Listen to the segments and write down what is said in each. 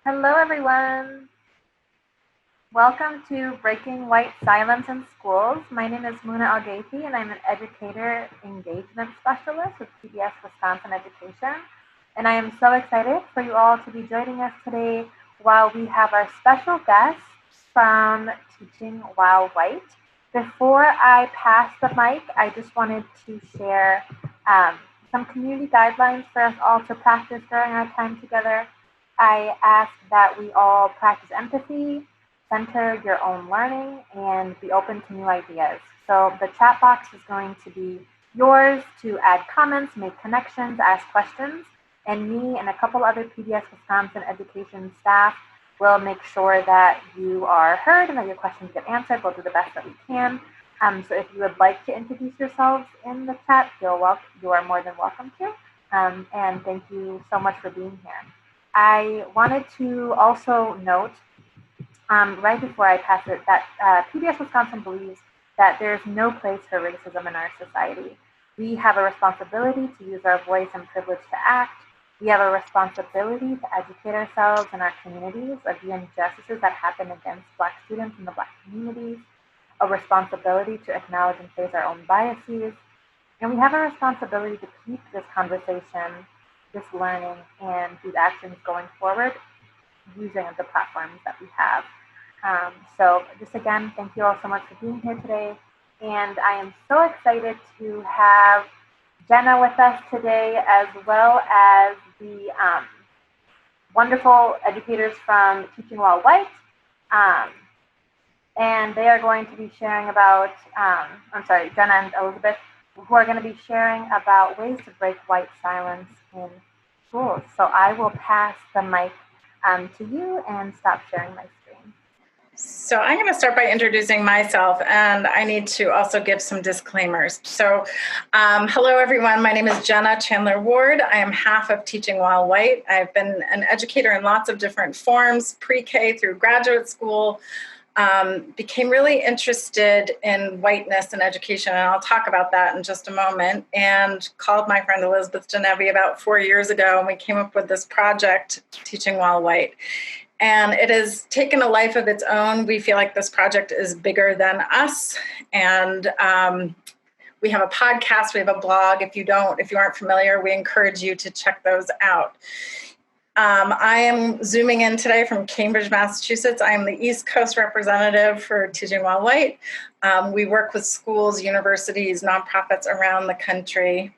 Hello, everyone. Welcome to Breaking White Silence in Schools. My name is Muna Algaifi, and I'm an educator engagement specialist with PBS Wisconsin Education. And I am so excited for you all to be joining us today while we have our special guests from Teaching While White. Before I pass the mic, I just wanted to share some community guidelines for us all to practice during our time together. I ask that we all practice empathy, center your own learning, and be open to new ideas. So the chat box is going to be yours to add comments, make connections, ask questions, and me and a couple other PBS Wisconsin education staff will make sure that you are heard and that your questions get answered. We'll do the best that we can. So if you would like to introduce yourselves in the chat, you are more than welcome to. And thank you so much for being here. I wanted to also note right before I pass it, that PBS Wisconsin believes that there's no place for racism in our society. We have a responsibility to use our voice and privilege to act. We have a responsibility to educate ourselves and our communities of the injustices that happen against Black students in the Black communities, a responsibility to acknowledge and face our own biases, and we have a responsibility to keep this conversation, this learning, and these actions going forward using the platforms that we have. So just again, thank you all so much for being here today. And I am so excited to have Jenna with us today, as well as the wonderful educators from Teaching While White. And they are going to be sharing about, Jenna and Elizabeth, who are going to be sharing about ways to break white silence in schools. So I will pass the mic to you and stop sharing my screen. So I'm going to start by introducing myself, and I need to also give some disclaimers. So hello, everyone. My name is Jenna Chandler-Ward. I am half of Teaching While White. I've been an educator in lots of different forms, pre-K through graduate school. Became really interested in whiteness and education, and I'll talk about that in just a moment, and called my friend Elizabeth Denevey about 4 years ago, and we came up with this project, Teaching While White. And it has taken a life of its own. We feel like this project is bigger than us. And we have a podcast, we have a blog. If you aren't familiar, we encourage you to check those out. I am zooming in today from Cambridge, Massachusetts. I am the East Coast representative for Teaching While White. We work with schools, universities, nonprofits around the country.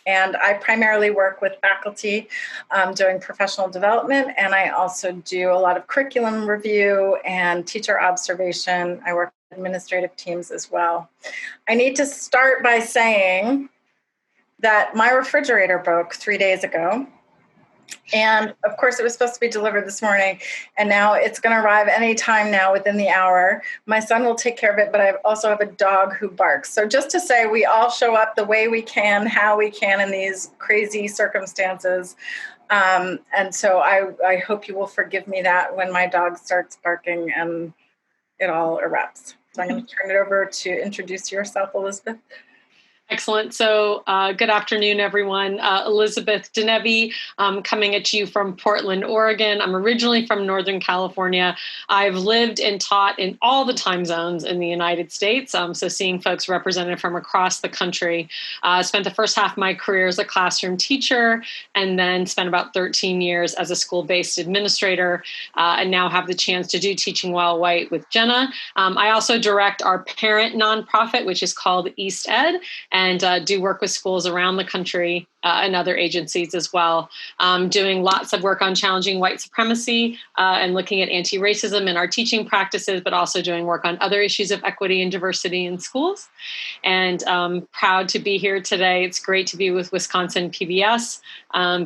And I primarily work with faculty doing professional development, and I also do a lot of curriculum review and teacher observation. I work with administrative teams as well. I need to start by saying that my refrigerator broke 3 days ago. And of course, it was supposed to be delivered this morning, and now it's going to arrive any time now within the hour. My son will take care of it, but I also have a dog who barks. So just to say, we all show up the way we can, how we can in these crazy circumstances. And so I hope you will forgive me that when my dog starts barking and it all erupts. So I'm going to turn it over to introduce yourself, Elizabeth. Excellent. So good afternoon, everyone. Elizabeth Denevey, coming at you from Portland, Oregon. I'm originally from Northern California. I've lived and taught in all the time zones in the United States, so seeing folks represented from across the country. Spent the first half of my career as a classroom teacher, and then spent about 13 years as a school-based administrator, and now have the chance to do Teaching While White with Jenna. I also direct our parent nonprofit, which is called East Ed, and do work with schools around the country and other agencies as well, doing lots of work on challenging white supremacy and looking at anti-racism in our teaching practices, but also doing work on other issues of equity and diversity in schools. And proud to be here today. It's great to be with Wisconsin PBS,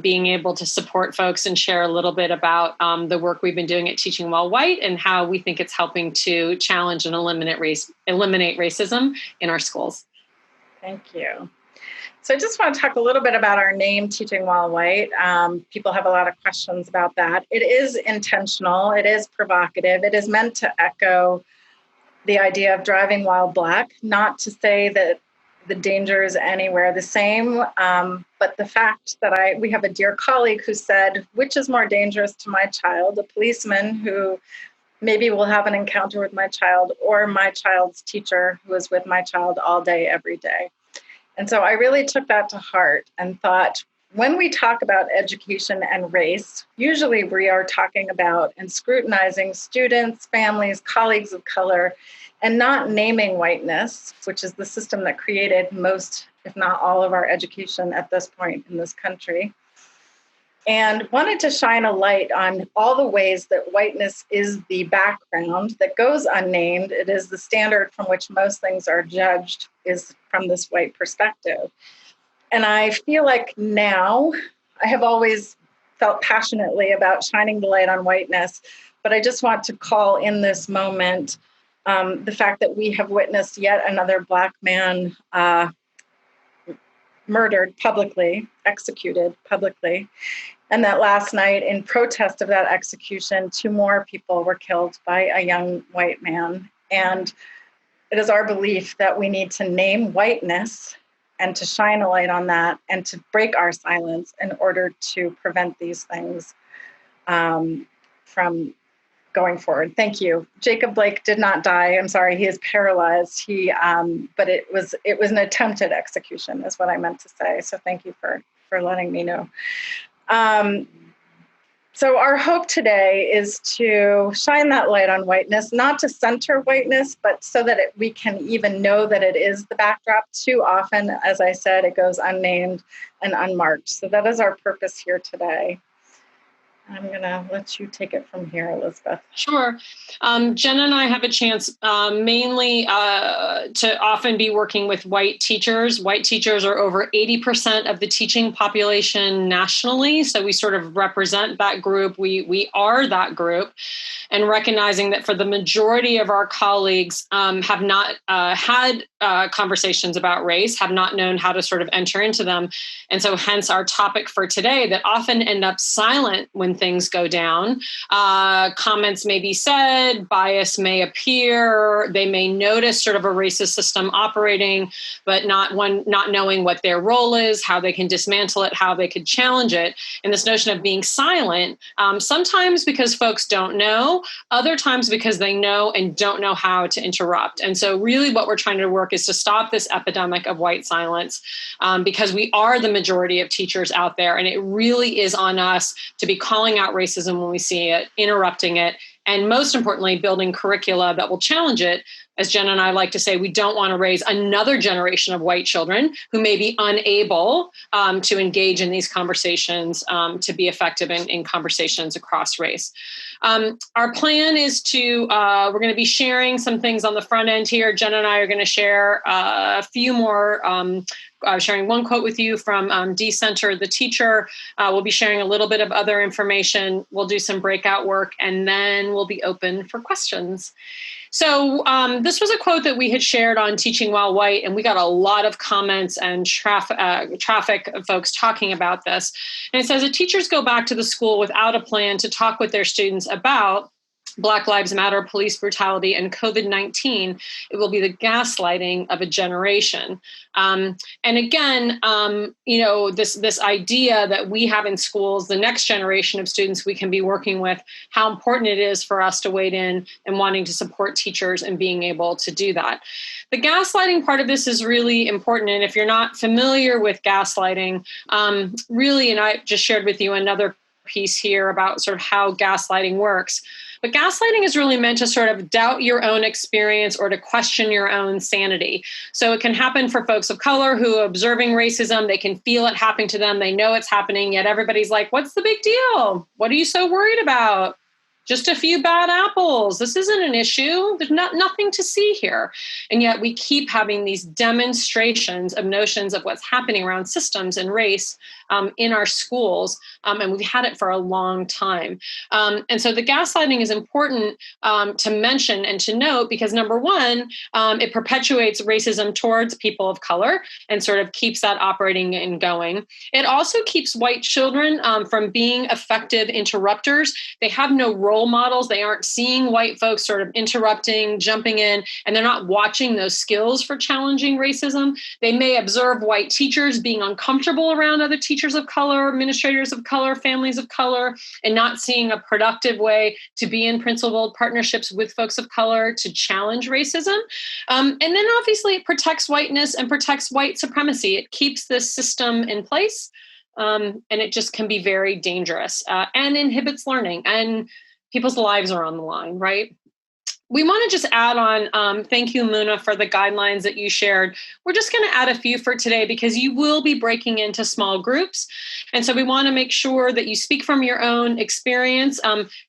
being able to support folks and share a little bit about the work we've been doing at Teaching While White and how we think it's helping to challenge and eliminate racism in our schools. Thank you. So I just want to talk a little bit about our name, Teaching While White. People have a lot of questions about that. It is intentional. It is provocative. It is meant to echo the idea of driving while Black, not to say that the dangers anywhere the same. But the fact that we have a dear colleague who said, which is more dangerous to my child, a policeman who maybe will have an encounter with my child, or my child's teacher who is with my child all day, every day. And so I really took that to heart and thought, when we talk about education and race, usually we are talking about and scrutinizing students, families, colleagues of color, and not naming whiteness, which is the system that created most, if not all, of our education at this point in this country. And wanted to shine a light on all the ways that whiteness is the background that goes unnamed. It is the standard from which most things are judged, is from this white perspective. And I feel like now, I have always felt passionately about shining the light on whiteness, but I just want to call in this moment the fact that we have witnessed yet another Black man murdered publicly, executed publicly. And that last night, in protest of that execution, 2 more people were killed by a young white man. And it is our belief that we need to name whiteness and to shine a light on that and to break our silence in order to prevent these things from going forward. Thank you. Jacob Blake did not die. I'm sorry, he is paralyzed. But it was an attempted execution, is what I meant to say. So thank you for letting me know. So our hope today is to shine that light on whiteness, not to center whiteness, but so that we can even know that it is the backdrop. Too often, as I said, it goes unnamed and unmarked. So that is our purpose here today. I'm going to let you take it from here, Elizabeth. Sure. Jenna and I have a chance mainly to often be working with white teachers. White teachers are over 80% of the teaching population nationally. So we sort of represent that group. We are that group. And recognizing that for the majority of our colleagues have not had conversations about race, have not known how to sort of enter into them. And so hence our topic for today, that often end up silent when things go down. Comments may be said, bias may appear, they may notice sort of a racist system operating, but not knowing what their role is, how they can dismantle it, how they could challenge it. And this notion of being silent, sometimes because folks don't know, other times because they know and don't know how to interrupt. And so really what we're trying to work is to stop this epidemic of white silence, because we are the majority of teachers out there. And it really is on us to be calling out racism when we see it, interrupting it, and most importantly, building curricula that will challenge it. As Jenna and I like to say, we don't want to raise another generation of white children who may be unable to engage in these conversations, to be effective in conversations across race. Our plan is to, we're going to be sharing some things on the front end here. Jenna and I are going to share a few more, sharing one quote with you from D Center, the teacher. We'll be sharing a little bit of other information. We'll do some breakout work, and then we'll be open for questions. So this was a quote that we had shared on Teaching While White, and we got a lot of comments and traffic of folks talking about this. And it says, that teachers go back to the school without a plan to talk with their students about Black Lives Matter, police brutality, and COVID-19, it will be the gaslighting of a generation. And again, this idea that we have in schools, the next generation of students we can be working with, how important it is for us to wade in and wanting to support teachers and being able to do that. The gaslighting part of this is really important. And if you're not familiar with gaslighting, really, and I just shared with you another piece here about sort of how gaslighting works. But gaslighting is really meant to sort of doubt your own experience or to question your own sanity. So it can happen for folks of color who are observing racism. They can feel it happening to them. They know it's happening, yet everybody's like, what's the big deal? What are you so worried about? Just a few bad apples. This isn't an issue. There's nothing to see here. And yet we keep having these demonstrations of notions of what's happening around systems and race in our schools, and we've had it for a long time. And so the gaslighting is important to mention and to note because number one, it perpetuates racism towards people of color and sort of keeps that operating and going. It also keeps white children from being effective interrupters. They have no role models. They aren't seeing white folks sort of interrupting, jumping in, and they're not watching those skills for challenging racism. They may observe white teachers being uncomfortable around other teachers of color, administrators of color, families of color, and not seeing a productive way to be in principled partnerships with folks of color to challenge racism. And then obviously it protects whiteness and protects white supremacy. It keeps this system in place, and it just can be very dangerous and inhibits learning, and people's lives are on the line, right? We want to just add on, thank you, Muna, for the guidelines that you shared. We're just going to add a few for today because you will be breaking into small groups. And so we want to make sure that you speak from your own experience.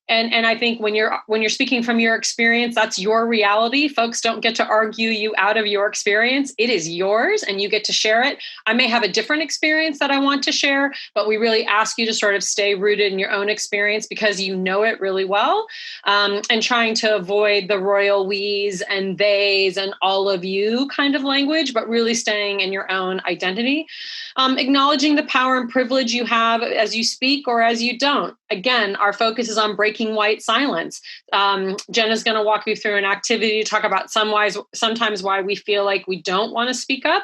And I think when you're speaking from your experience, that's your reality. Folks don't get to argue you out of your experience. It is yours and you get to share it. I may have a different experience that I want to share, but we really ask you to sort of stay rooted in your own experience because you know it really well, and trying to avoid the royal we's and they's and all of you kind of language, but really staying in your own identity. Acknowledging the power and privilege you have as you speak or as you don't. Again, our focus is on breaking white silence. Jenna's going to walk you through an activity to talk about sometimes why we feel like we don't want to speak up.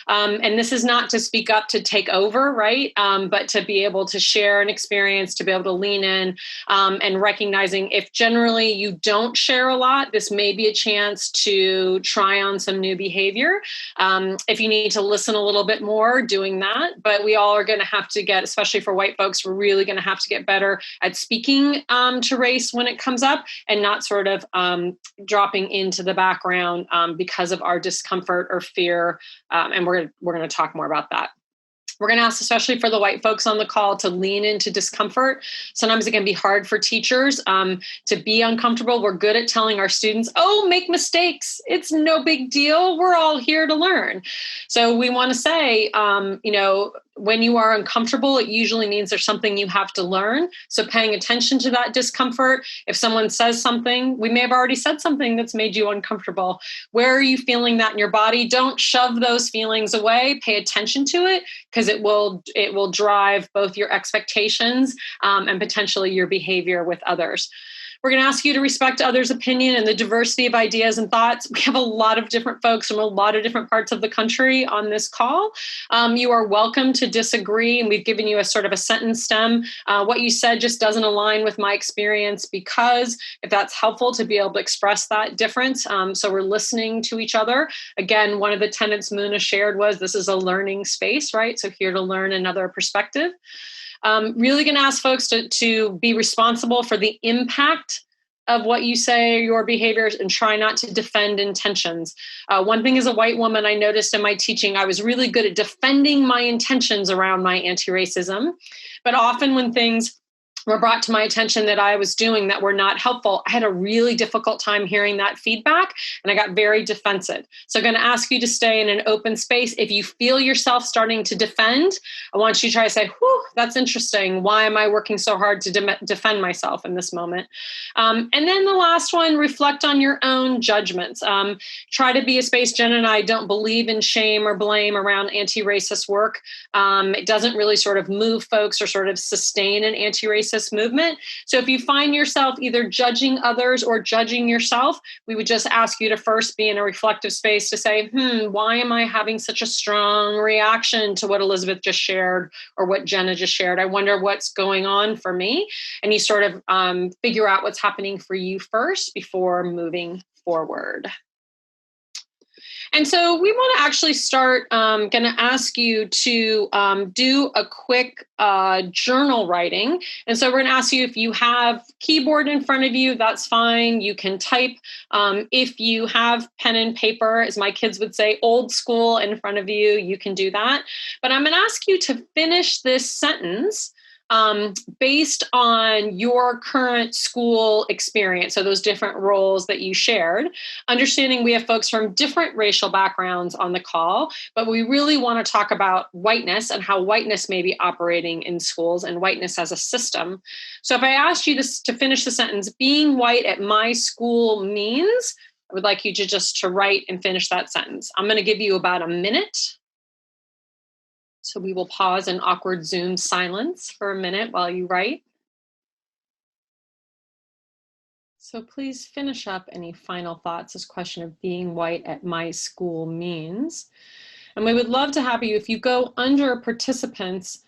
And this is not to speak up to take over, right? But to be able to share an experience, to be able to lean in, and recognizing if generally you don't share a lot, this may be a chance to try on some new behavior. If you need to listen a little bit more, doing that. But we all are going to have to get, especially for white folks, we're really going to have to get better at speaking to race when it comes up and not sort of dropping into the background because of our discomfort or fear. And we're going to talk more about that. We're going to ask, especially for the white folks on the call, to lean into discomfort. Sometimes it can be hard for teachers to be uncomfortable. We're good at telling our students, oh, make mistakes. It's no big deal. We're all here to learn. So we want to say, when you are uncomfortable, it usually means there's something you have to learn. So paying attention to that discomfort. If someone says something, we may have already said something that's made you uncomfortable. Where are you feeling that in your body? Don't shove those feelings away. Pay attention to it because it will drive both your expectations and potentially your behavior with others. We're going to ask you to respect others' opinion and the diversity of ideas and thoughts. We have a lot of different folks from a lot of different parts of the country on this call. You are welcome to disagree, and we've given you a sort of a sentence stem. What you said just doesn't align with my experience because if that's helpful to be able to express that difference. So we're listening to each other. Again, one of the tenets Muna shared was this is a learning space, right? So here to learn another perspective. Really going to ask folks to be responsible for the impact of what you say, your behaviors, and try not to defend intentions. One thing as a white woman, I noticed in my teaching, I was really good at defending my intentions around my anti-racism. But often when things were brought to my attention that I was doing that were not helpful, I had a really difficult time hearing that feedback, and I got very defensive. So I'm going to ask you to stay in an open space. If you feel yourself starting to defend, I want you to try to say, whew, that's interesting. Why am I working so hard to defend myself in this moment? And then the last one, reflect on your own judgments. Try to be a space. Jenna and I don't believe in shame or blame around anti-racist work. It doesn't really sort of move folks or sort of sustain an anti-racist movement. So if you find yourself either judging others or judging yourself, we would just ask you to first be in a reflective space to say, why am I having such a strong reaction to what Elizabeth just shared or what Jenna just shared? I wonder what's going on for me. And you sort of figure out what's happening for you first before moving forward. And so we want to actually start, going to ask you to do a quick journal writing. And so we're going to ask you if you have keyboard in front of you, that's fine. You can type. If you have pen and paper, as my kids would say, old school in front of you, you can do that. But I'm going to ask you to finish this sentence based on your current school experience, so those different roles that you shared, understanding we have folks from different racial backgrounds on the call, but we really want to talk about whiteness and how whiteness may be operating in schools and whiteness as a system. So if I asked you this to finish the sentence, being white at my school means, I would like you to just to write and finish that sentence. I'm going to give you about a minute. So we will pause in awkward Zoom silence for a minute while you write. So please finish up any final thoughts. This question of being white at my school means. And we would love to have you, if you go under participants,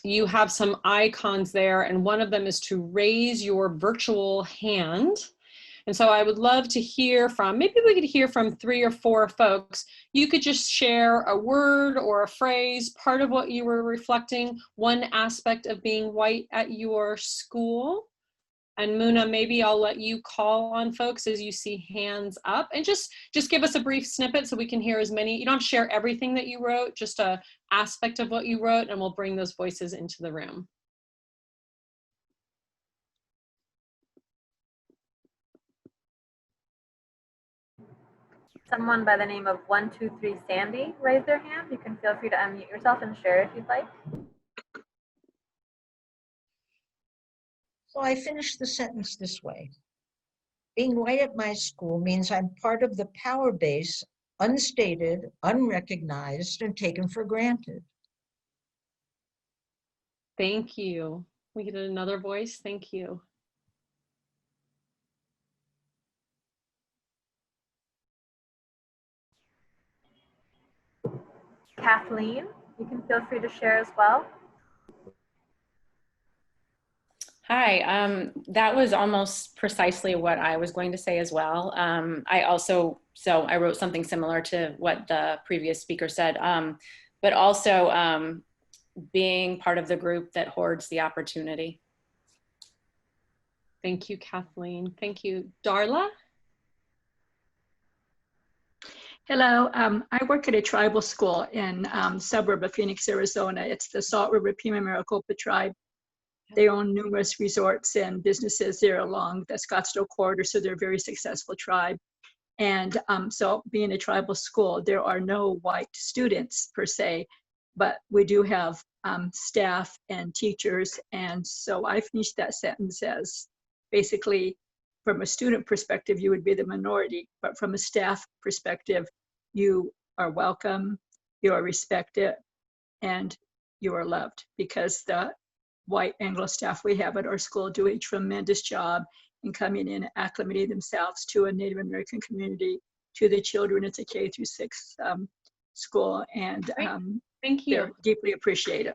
you have some icons there, and one of them is to raise your virtual hand. And so I would love to hear from, maybe we could hear from 3 or 4 folks. You could just share a word or a phrase, part of what you were reflecting, one aspect of being white at your school. And Muna, maybe I'll let you call on folks as you see hands up, and just give us a brief snippet so we can hear as many. You don't have to share everything that you wrote, just an aspect of what you wrote, and we'll bring those voices into the room. Someone by the name of 123 Sandy raised their hand. You can feel free to unmute yourself and share if you'd like. So I finished the sentence this way. Being white at my school means I'm part of the power base, unstated, unrecognized, and taken for granted. Thank you. We get another voice. Thank you. Kathleen, you can feel free to share as well. Hi, that was almost precisely what I was going to say as well. I wrote something similar to what the previous speaker said, but also being part of the group that hoards the opportunity. Thank you, Kathleen. Thank you. Darla? Hello, I work at a tribal school in suburb of Phoenix, Arizona. It's the Salt River Pima Maricopa tribe. They own numerous resorts and businesses there along the Scottsdale corridor, so they're a very successful tribe. And so being a tribal school, there are no white students per se, but we do have staff and teachers. And so I finished that sentence as basically, from a student perspective, you would be the minority, but from a staff perspective, you are welcome, you are respected, and you are loved, because the white Anglo staff we have at our school do a tremendous job in coming in and acclimating themselves to a Native American community, to the children. It's a K-6 school, and Thank you. they're deeply appreciated.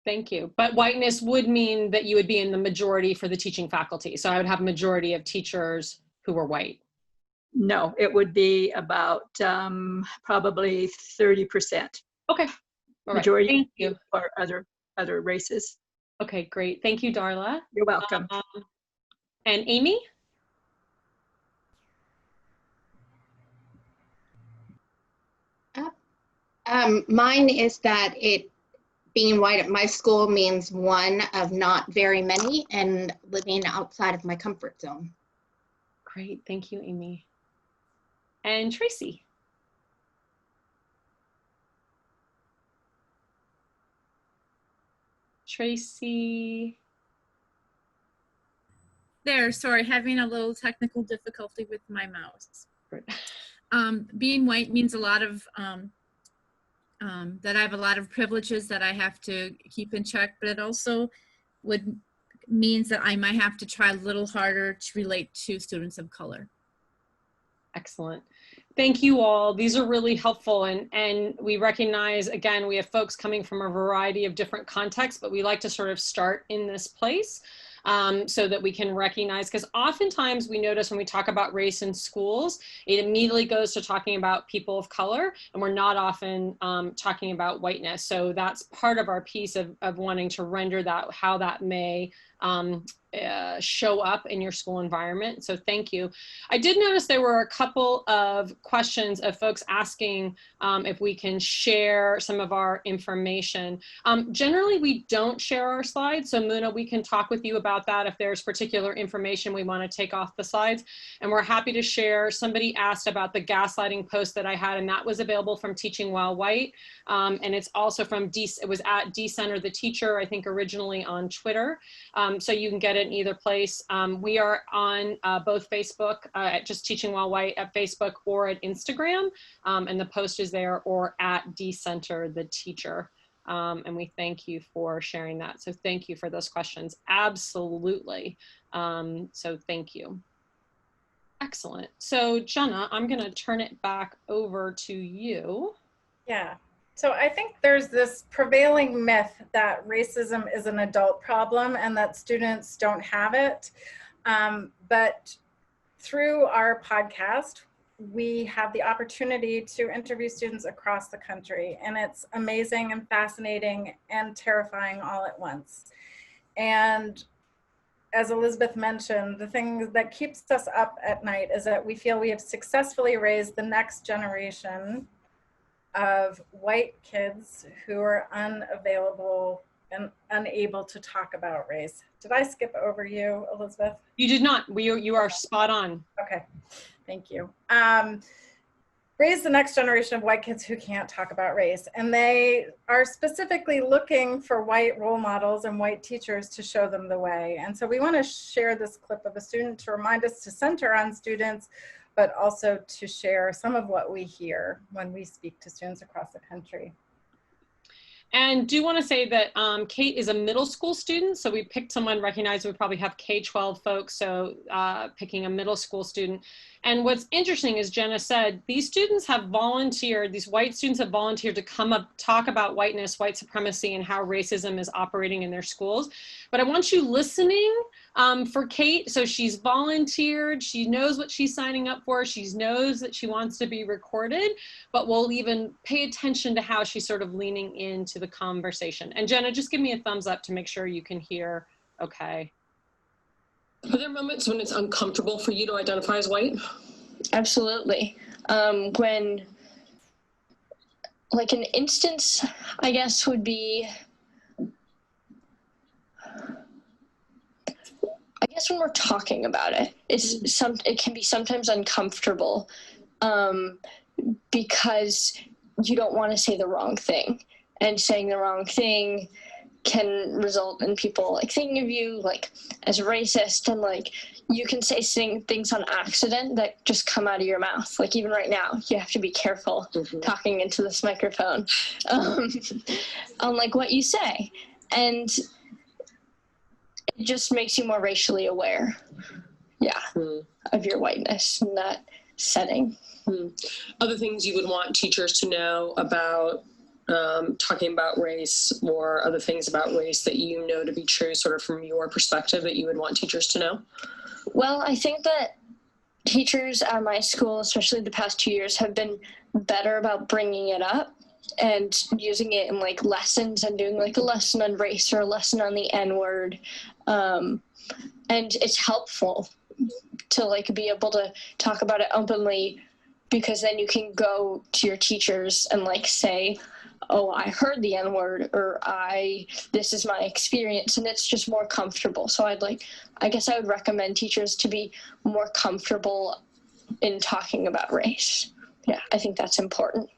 Thank you. But whiteness would mean that you would be in the majority for the teaching faculty. So I would have a majority of teachers who were white. No, it would be about probably 30%. Okay. All Majority right. Thank you. Or other races. Okay, great. Thank you, Darla. You're welcome. And Amy? Mine is that being white at my school means one of not very many and living outside of my comfort zone. Great, thank you, Amy. And Tracy? Tracy? There, sorry, having a little technical difficulty with my mouse. Being white means a lot of, that I have a lot of privileges that I have to keep in check, but it also means that I might have to try a little harder to relate to students of color. Excellent. Thank you all. These are really helpful, and we recognize, again, we have folks coming from a variety of different contexts, but we like to sort of start in this place so that we can recognize, because oftentimes we notice when we talk about race in schools, it immediately goes to talking about people of color, and we're not often talking about whiteness. So that's part of our piece of wanting to render that, how that may show up in your school environment. So thank you. I did notice there were a couple of questions of folks asking if we can share some of our information. Generally, we don't share our slides. So Muna, we can talk with you about that if there's particular information we want to take off the slides. And we're happy to share. Somebody asked about the gaslighting post that I had, and that was available from Teaching While White. And it's also from, it was at Decenter the Teacher, I think originally on Twitter. So you can get it in either place. We are on both Facebook, at just Teaching While White at Facebook or at Instagram. And the post is there, or at Decenter the Teacher. And we thank you for sharing that. So thank you for those questions. Absolutely. So thank you. Excellent. So Jenna, I'm going to turn it back over to you. Yeah. So I think there's this prevailing myth that racism is an adult problem and that students don't have it. But through our podcast, we have the opportunity to interview students across the country, and it's amazing and fascinating and terrifying all at once. And as Elizabeth mentioned, the thing that keeps us up at night is that we feel we have successfully raised the next generation of white kids who are unavailable and unable to talk about race. Did I skip over you, Elizabeth? You did not. You are spot on. Okay, thank you. Raise the next generation of white kids who can't talk about race. And they are specifically looking for white role models and white teachers to show them the way. And so we want to share this clip of a student to remind us to center on students, but also to share some of what we hear when we speak to students across the country. And do want to say that Kate is a middle school student, so we picked someone recognized. We probably have K-12 folks, so picking a middle school student. And what's interesting is Jenna said, these students have volunteered, these white students have volunteered to come up, talk about whiteness, white supremacy, and how racism is operating in their schools. But I want you listening for Kate. So she's volunteered, she knows what she's signing up for, she knows that she wants to be recorded, but we'll even pay attention to how she's sort of leaning into the conversation. And Jenna, just give me a thumbs up to make sure you can hear okay. Are there moments when it's uncomfortable for you to identify as white? Absolutely. When, like an instance, I guess, would be, I guess when we're talking about it, it can be sometimes uncomfortable because you don't want to say the wrong thing, and saying the wrong thing can result in people like thinking of you like as racist, and like you can say things on accident that just come out of your mouth. Like even right now, you have to be careful talking into this microphone on like what you say, and it just makes you more racially aware, of your whiteness in that setting. Other things you would want teachers to know about talking about race, or other things about race that you know to be true sort of from your perspective that you would want teachers to know? Well, I think that teachers at my school, especially the past 2 years, have been better about bringing it up and using it in like lessons, and doing like a lesson on race or a lesson on the N-word. And it's helpful to like be able to talk about it openly, because then you can go to your teachers and like say, oh, I heard the N-word, or this is my experience, and it's just more comfortable. So I guess I would recommend teachers to be more comfortable in talking about race. Yeah, I think that's important.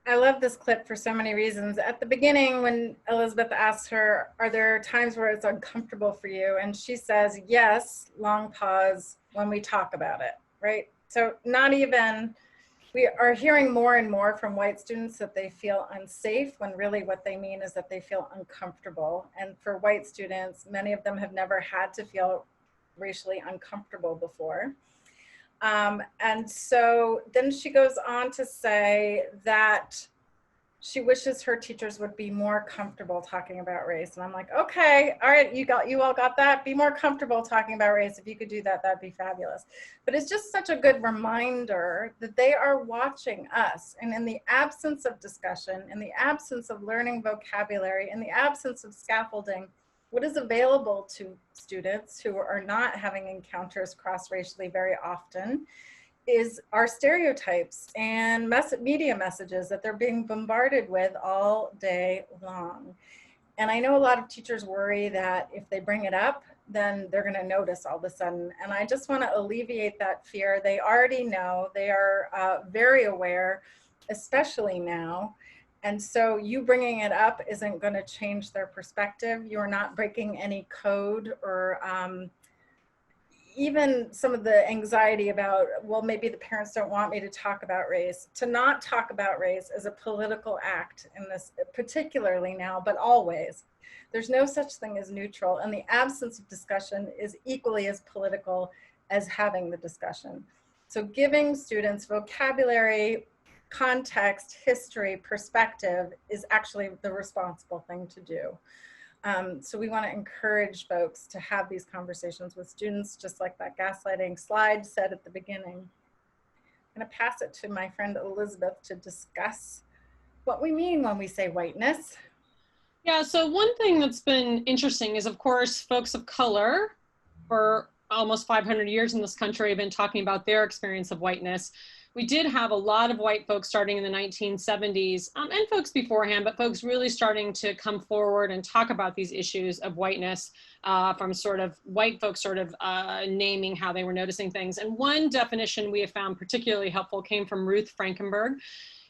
I love this clip for so many reasons. At the beginning, when Elizabeth asked her, are there times where it's uncomfortable for you? And she says, yes, long pause, when we talk about it, right? So not even, we are hearing more and more from white students that they feel unsafe, when really what they mean is that they feel uncomfortable. And for white students, many of them have never had to feel racially uncomfortable before. And so then she goes on to say that she wishes her teachers would be more comfortable talking about race. And I'm like, okay, all right, you all got that? Be more comfortable talking about race. If you could do that, that'd be fabulous. But it's just such a good reminder that they are watching us. And in the absence of discussion, in the absence of learning vocabulary, in the absence of scaffolding, what is available to students who are not having encounters cross-racially very often is our stereotypes and media messages that they're being bombarded with all day long. And I know a lot of teachers worry that if they bring it up, then they're gonna notice all of a sudden. And I just wanna alleviate that fear. They already know, they are very aware, especially now. And so you bringing it up isn't gonna change their perspective. You're not breaking any code or even some of the anxiety about, well, maybe the parents don't want me to talk about race. To not talk about race is a political act in this, particularly now, but always. There's no such thing as neutral, and the absence of discussion is equally as political as having the discussion. So giving students vocabulary, context, history, perspective is actually the responsible thing to do. So we want to encourage folks to have these conversations with students, just like that gaslighting slide said at the beginning. I'm going to pass it to my friend Elizabeth to discuss what we mean when we say whiteness. Yeah, so one thing that's been interesting is, of course, folks of color for almost 500 years in this country have been talking about their experience of whiteness. We did have a lot of white folks starting in the 1970s and folks beforehand, but folks really starting to come forward and talk about these issues of whiteness from sort of white folks sort of naming how they were noticing things. And one definition we have found particularly helpful came from Ruth Frankenberg.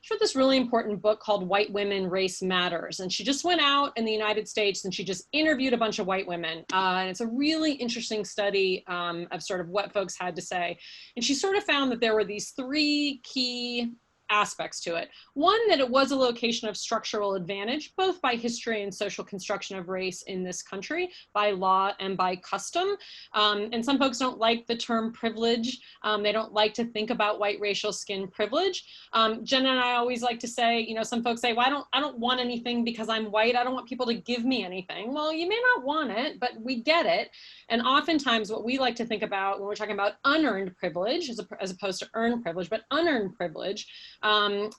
She wrote this really important book called White Women, Race Matters. And she just went out in the United States and she just interviewed a bunch of white women. And it's a really interesting study of sort of what folks had to say. And she sort of found that there were these three key aspects to it. One, that it was a location of structural advantage, both by history and social construction of race in this country, by law and by custom. And some folks don't like the term privilege. They don't like to think about white racial skin privilege. Jenna and I always like to say, you know, some folks say, well, I don't want anything because I'm white. I don't want people to give me anything. Well, you may not want it, but we get it. And oftentimes what we like to think about when we're talking about unearned privilege, as opposed to earned privilege, but unearned privilege,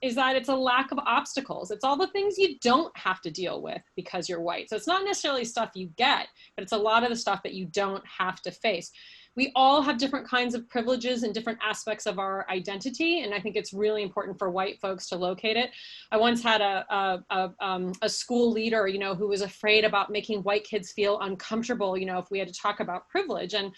is that it's a lack of obstacles. It's all the things you don't have to deal with because you're white. So it's not necessarily stuff you get, but it's a lot of the stuff that you don't have to face. We all have different kinds of privileges and different aspects of our identity, and I think it's really important for white folks to locate it. I once had a school leader, you know, who was afraid about making white kids feel uncomfortable, you know, if we had to talk about privilege. And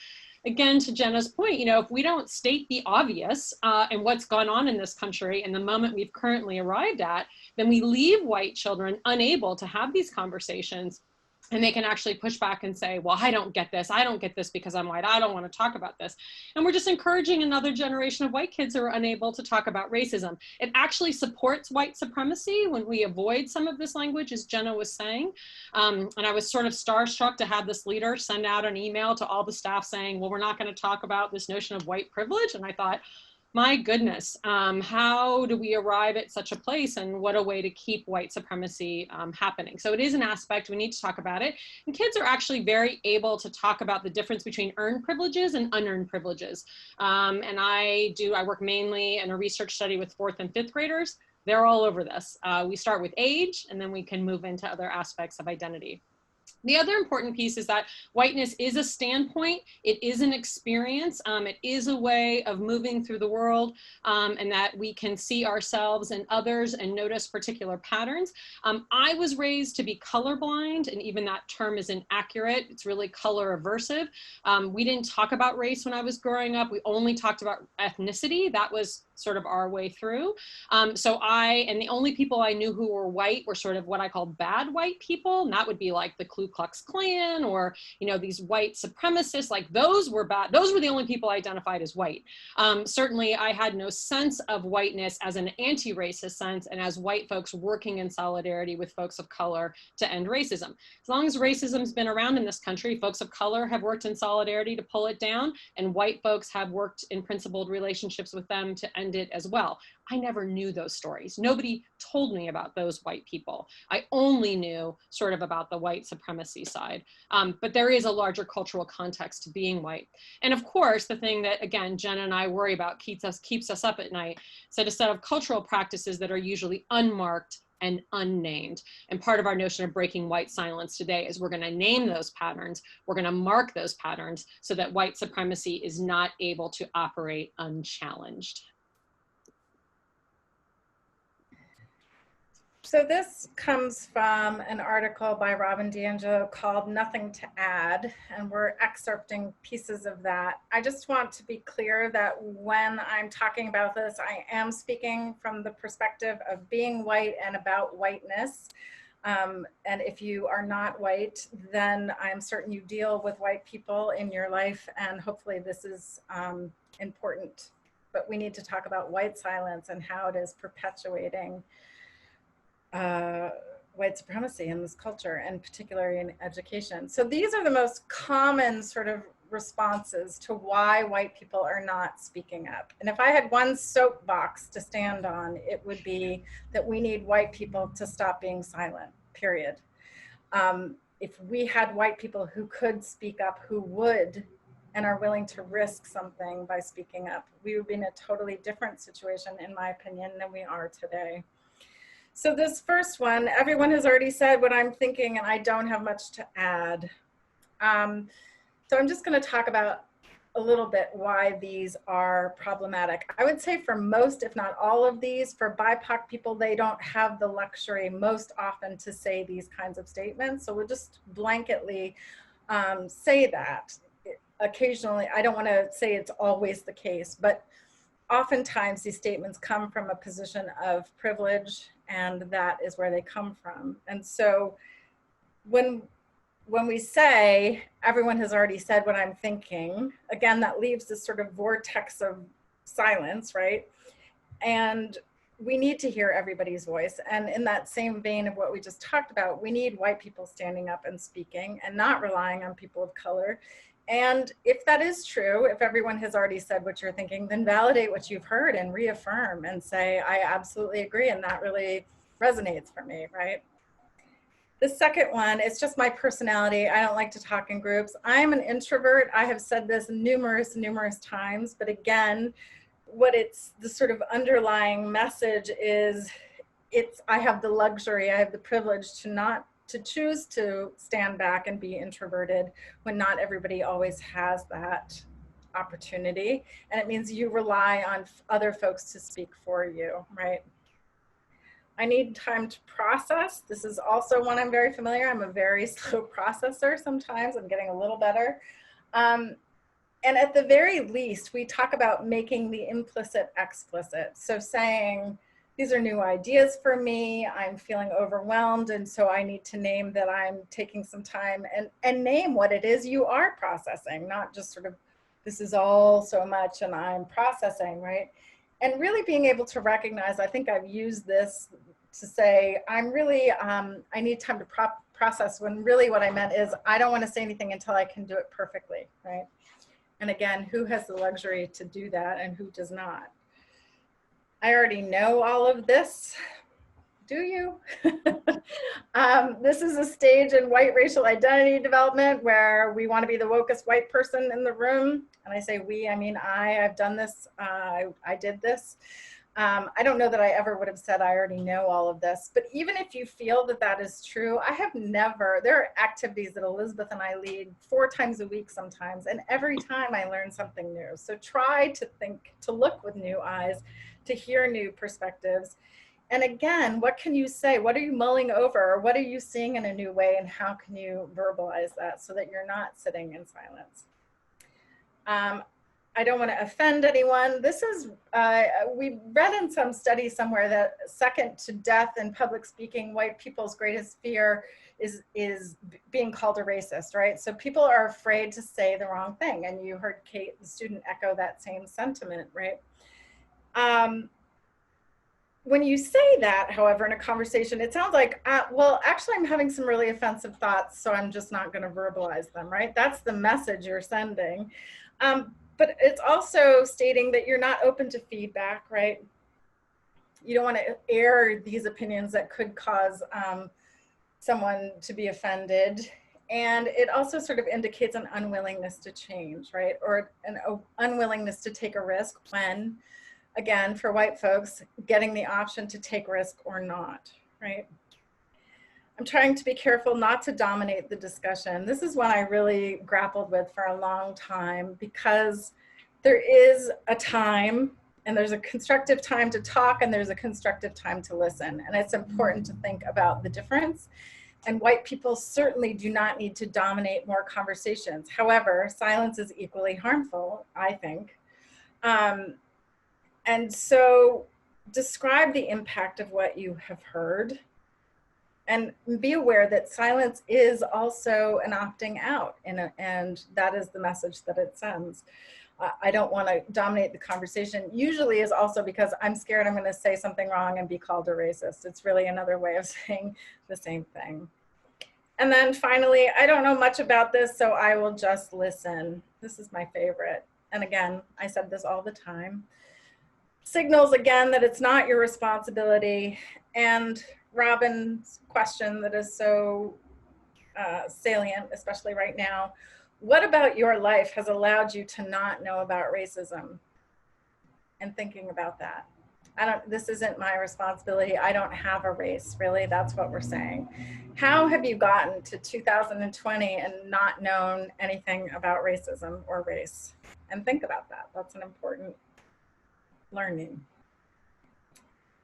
again, to Jenna's point, you know, if we don't state the obvious and what's gone on in this country and the moment we've currently arrived at, then we leave white children unable to have these conversations. And they can actually push back and say, well, I don't get this. I don't get this because I'm white. I don't want to talk about this. And we're just encouraging another generation of white kids who are unable to talk about racism. It actually supports white supremacy when we avoid some of this language, as Jenna was saying. And I was sort of starstruck to have this leader send out an email to all the staff saying, well, we're not going to talk about this notion of white privilege. And I thought, my goodness, how do we arrive at such a place, and what a way to keep white supremacy happening? So it is an aspect, we need to talk about it. And kids are actually very able to talk about the difference between earned privileges and unearned privileges. And I work mainly in a research study with 4th and 5th graders. They're all over this. We start with age, and then we can move into other aspects of identity. The other important piece is that whiteness is a standpoint, it is an experience, it is a way of moving through the world, and that we can see ourselves and others and notice particular patterns. I was raised to be colorblind, and even that term is inaccurate. It's really color aversive. We didn't talk about race when I was growing up. We only talked about ethnicity. That was sort of our way through. And the only people I knew who were white were sort of what I call bad white people. And that would be like the Ku Klux Klan, or, you know, these white supremacists, like those were bad. Those were the only people identified as white. Certainly I had no sense of whiteness as an anti-racist sense and as white folks working in solidarity with folks of color to end racism. As long as racism's been around in this country, folks of color have worked in solidarity to pull it down, and white folks have worked in principled relationships with them to end it as well. I never knew those stories. Nobody told me about those white people. I only knew sort of about the white supremacy side. But there is a larger cultural context to being white. And of course, the thing that, again, Jenna and I worry about keeps us up at night, is that a set of cultural practices that are usually unmarked and unnamed. And part of our notion of breaking white silence today is we're going to name those patterns, we're going to mark those patterns so that white supremacy is not able to operate unchallenged. So this comes from an article by Robin DiAngelo called Nothing to Add, and we're excerpting pieces of that. I just want to be clear that when I'm talking about this, I am speaking from the perspective of being white and about whiteness. And if you are not white, then I'm certain you deal with white people in your life, and hopefully this is important. But we need to talk about white silence and how it is perpetuating white supremacy in this culture, and particularly in education. So these are the most common sort of responses to why white people are not speaking up. And if I had one soapbox to stand on, it would be that we need white people to stop being silent, period. If we had white people who could speak up, who would and are willing to risk something by speaking up, we would be in a totally different situation, in my opinion, than we are today. So this first one, everyone has already said what I'm thinking, and I don't have much to add. So I'm just going to talk about a little bit why these are problematic. I would say for most, if not all of these, for BIPOC people, they don't have the luxury most often to say these kinds of statements. So we'll just blanketly say that. Occasionally, I don't want to say it's always the case, but oftentimes these statements come from a position of privilege, and that is where they come from. And so when we say everyone has already said what I'm thinking, again, that leaves this sort of vortex of silence, right? And we need to hear everybody's voice. And in that same vein of what we just talked about, we need white people standing up and speaking and not relying on people of color. And if that is true, if everyone has already said what you're thinking, then validate what you've heard and reaffirm and say, I absolutely agree, and that really resonates for me, right? The second one is just my personality. I don't like to talk in groups. I'm an introvert. I have said this numerous times, but again, what it's the sort of underlying message is, I have the luxury, I have the privilege to choose to stand back and be introverted when not everybody always has that opportunity. And it means you rely on other folks to speak for you, right? I need time to process. This is also one I'm very familiar. I'm a very slow processor sometimes. I'm getting a little better. And at the very least, we talk about making the implicit explicit. So saying, these are new ideas for me, I'm feeling overwhelmed, and so I need to name that I'm taking some time and name what it is you are processing, not just sort of, this is all so much and I'm processing, right? And really being able to recognize, I think I've used this to say, I'm really, I need time to process, when really what I meant is, I don't want to say anything until I can do it perfectly, right? And again, who has the luxury to do that and who does not? I already know all of this. Do you? This is a stage in white racial identity development where we want to be the wokest white person in the room. And I say we, I mean I've done this, I did this. I don't know that I ever would have said I already know all of this, but even if you feel that that is true, I have never, there are activities that Elizabeth and I lead 4 times a week sometimes, and every time I learn something new. So try to think, to look with new eyes, to hear new perspectives. And again, what can you say? What are you mulling over? What are you seeing in a new way? And how can you verbalize that so that you're not sitting in silence? I don't want to offend anyone. This is, we read in some study somewhere that second to death in public speaking, white people's greatest fear is being called a racist, right? So people are afraid to say the wrong thing. And you heard Kate, the student, echo that same sentiment, right? When you say that, however, in a conversation, it sounds like, well, actually, I'm having some really offensive thoughts, so I'm just not going to verbalize them, right? That's the message you're sending. But it's also stating that you're not open to feedback, right? You don't want to air these opinions that could cause someone to be offended. And it also sort of indicates an unwillingness to change, right? Or an unwillingness to take a risk when, again, for white folks, getting the option to take risk or not. right? I'm trying to be careful not to dominate the discussion. This is one I really grappled with for a long time, because there is a time, and there's a constructive time to talk, and there's a constructive time to listen. And it's important to think about the difference. And white people certainly do not need to dominate more conversations. However, silence is equally harmful, I think. And so describe the impact of what you have heard, and be aware that silence is also an opting out, and that is the message that it sends. I don't want to dominate the conversation, usually is also because I'm scared I'm going to say something wrong and be called a racist. It's really another way of saying the same thing. And then finally, I don't know much about this, so I will just listen. This is my favorite. And again, I said this all the time. Signals again that it's not your responsibility. And Robin's question that is so salient, especially right now, what about your life has allowed you to not know about racism? And thinking about that. This isn't my responsibility. I don't have a race, really. That's what we're saying. How have you gotten to 2020 and not known anything about racism or race? And think about that. That's an important learning.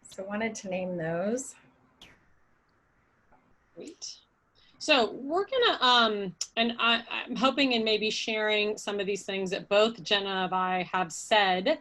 So wanted to name those. Great. So we're gonna, and I'm hoping and maybe sharing some of these things that both Jenna and I have said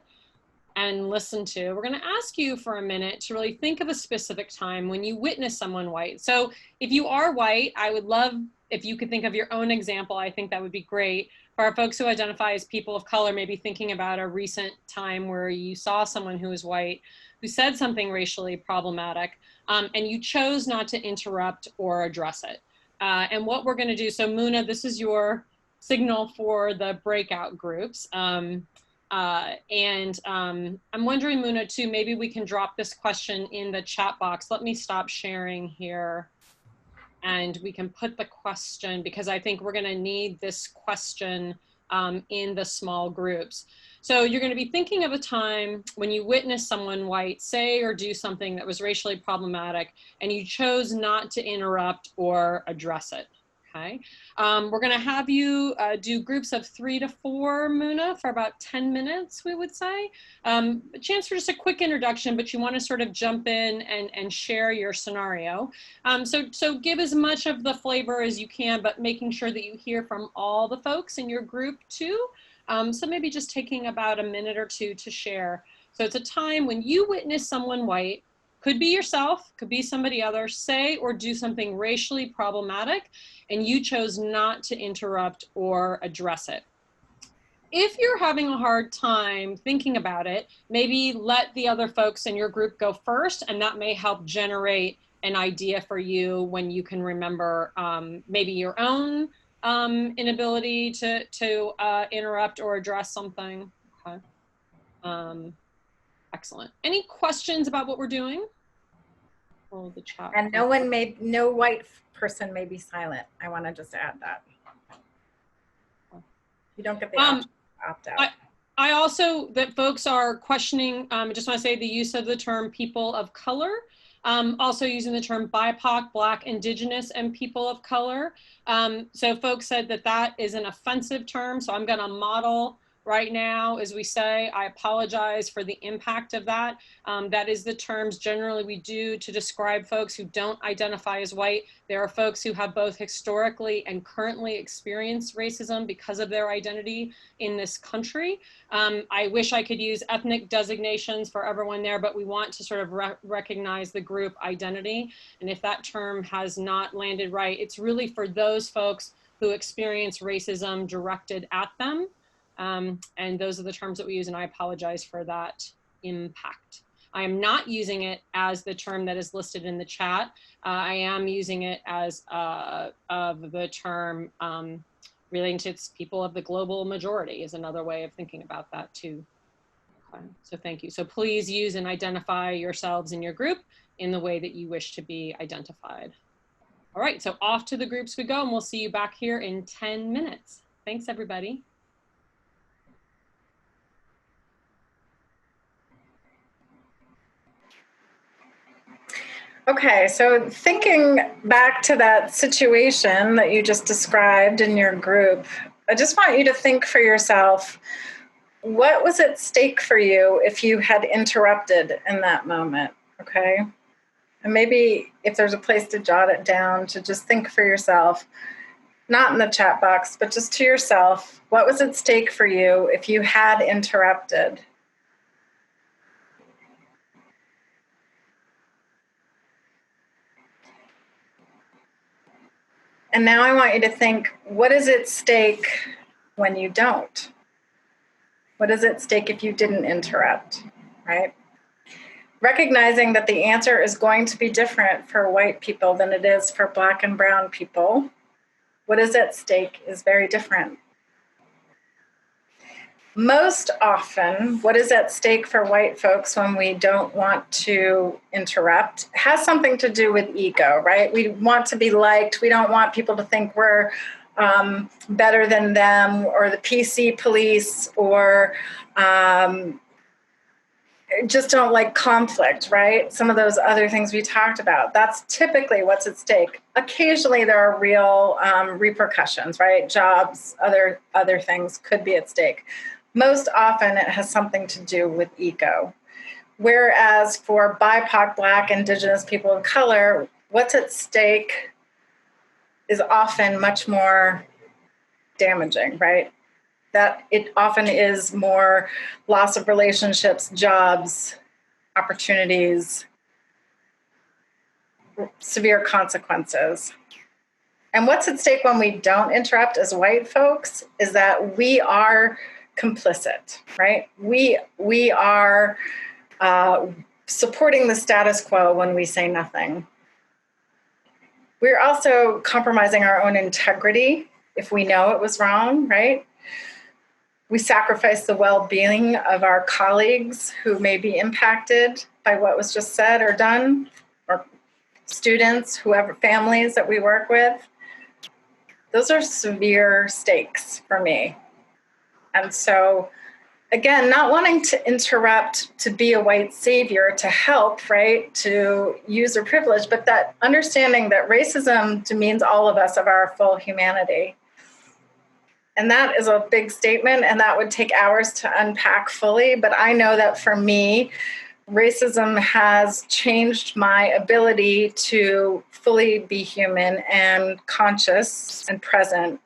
and listened to. We're gonna ask you for a minute to really think of a specific time when you witness someone white. So if you are white, I would love if you could think of your own example. I think that would be great. For our folks who identify as people of color, maybe thinking about a recent time where you saw someone who was white, who said something racially problematic, and you chose not to interrupt or address it. And what we're going to do, so Muna, this is your signal for the breakout groups. I'm wondering, Muna, too, maybe we can drop this question in the chat box. Let me stop sharing here and we can put the question, because I think we're going to need this question in the small groups. So you're going to be thinking of a time when you witnessed someone white say or do something that was racially problematic and you chose not to interrupt or address it. Okay. We're going to have you do groups of 3 to 4, Muna, for about 10 minutes, we would say. A chance for just a quick introduction, but you want to sort of jump in and share your scenario. So give as much of the flavor as you can, but making sure that you hear from all the folks in your group too. So maybe just taking about a minute or two to share. So it's a time when you witness someone white, could be yourself, could be somebody else, say or do something racially problematic, and you chose not to interrupt or address it. If you're having a hard time thinking about it, maybe let the other folks in your group go first, and that may help generate an idea for you when you can remember maybe your own inability to interrupt or address something. Okay. Excellent. Any questions about what we're doing? Oh, the chat. And no white person may be silent. I want to just add that. You don't get the option to opt out. I also, that folks are questioning, I just want to say the use of the term people of color, also using the term BIPOC, Black, Indigenous, and people of color. So folks said that that is an offensive term. So I'm going to model right now, as we say, I apologize for the impact of that. That is the terms generally we do to describe folks who don't identify as white. There are folks who have both historically and currently experienced racism because of their identity in this country. I wish I could use ethnic designations for everyone there, but we want to sort of recognize the group identity. And if that term has not landed right, it's really for those folks who experience racism directed at them. And those are the terms that we use, and I apologize for that impact. I am not using it as the term that is listed in the chat. I am using it as of the term relating to people of the global majority is another way of thinking about that too. Okay. So thank you. So please use and identify yourselves in your group in the way that you wish to be identified. All right, so off to the groups we go, and we'll see you back here in 10 minutes. Thanks, everybody. Okay, so thinking back to that situation that you just described in your group, I just want you to think for yourself, what was at stake for you if you had interrupted in that moment, okay? And maybe if there's a place to jot it down, to just think for yourself, not in the chat box, but just to yourself, what was at stake for you if you had interrupted? And now I want you to think, what is at stake when you don't? What is at stake if you didn't interrupt, right? Recognizing that the answer is going to be different for white people than it is for Black and brown people. What is at stake is very different. Most often, what is at stake for white folks when we don't want to interrupt has something to do with ego, right? We want to be liked. We don't want people to think we're better than them, or the PC police, or just don't like conflict, right? Some of those other things we talked about. That's typically what's at stake. Occasionally there are real repercussions, right? Jobs, other things could be at stake. Most often it has something to do with ego. Whereas for BIPOC, Black, Indigenous people of color, what's at stake is often much more damaging, right? That it often is more loss of relationships, jobs, opportunities, severe consequences. And what's at stake when we don't interrupt as white folks is that we are complicit, right? We are supporting the status quo when we say nothing. We're also compromising our own integrity if we know it was wrong, right? We sacrifice the well-being of our colleagues who may be impacted by what was just said or done, or students, whoever, families that we work with. Those are severe stakes for me. And so, again, not wanting to interrupt to be a white savior, to help, right, to use their privilege, but that understanding that racism demeans all of us of our full humanity. And that is a big statement, and that would take hours to unpack fully. But I know that for me, racism has changed my ability to fully be human and conscious and present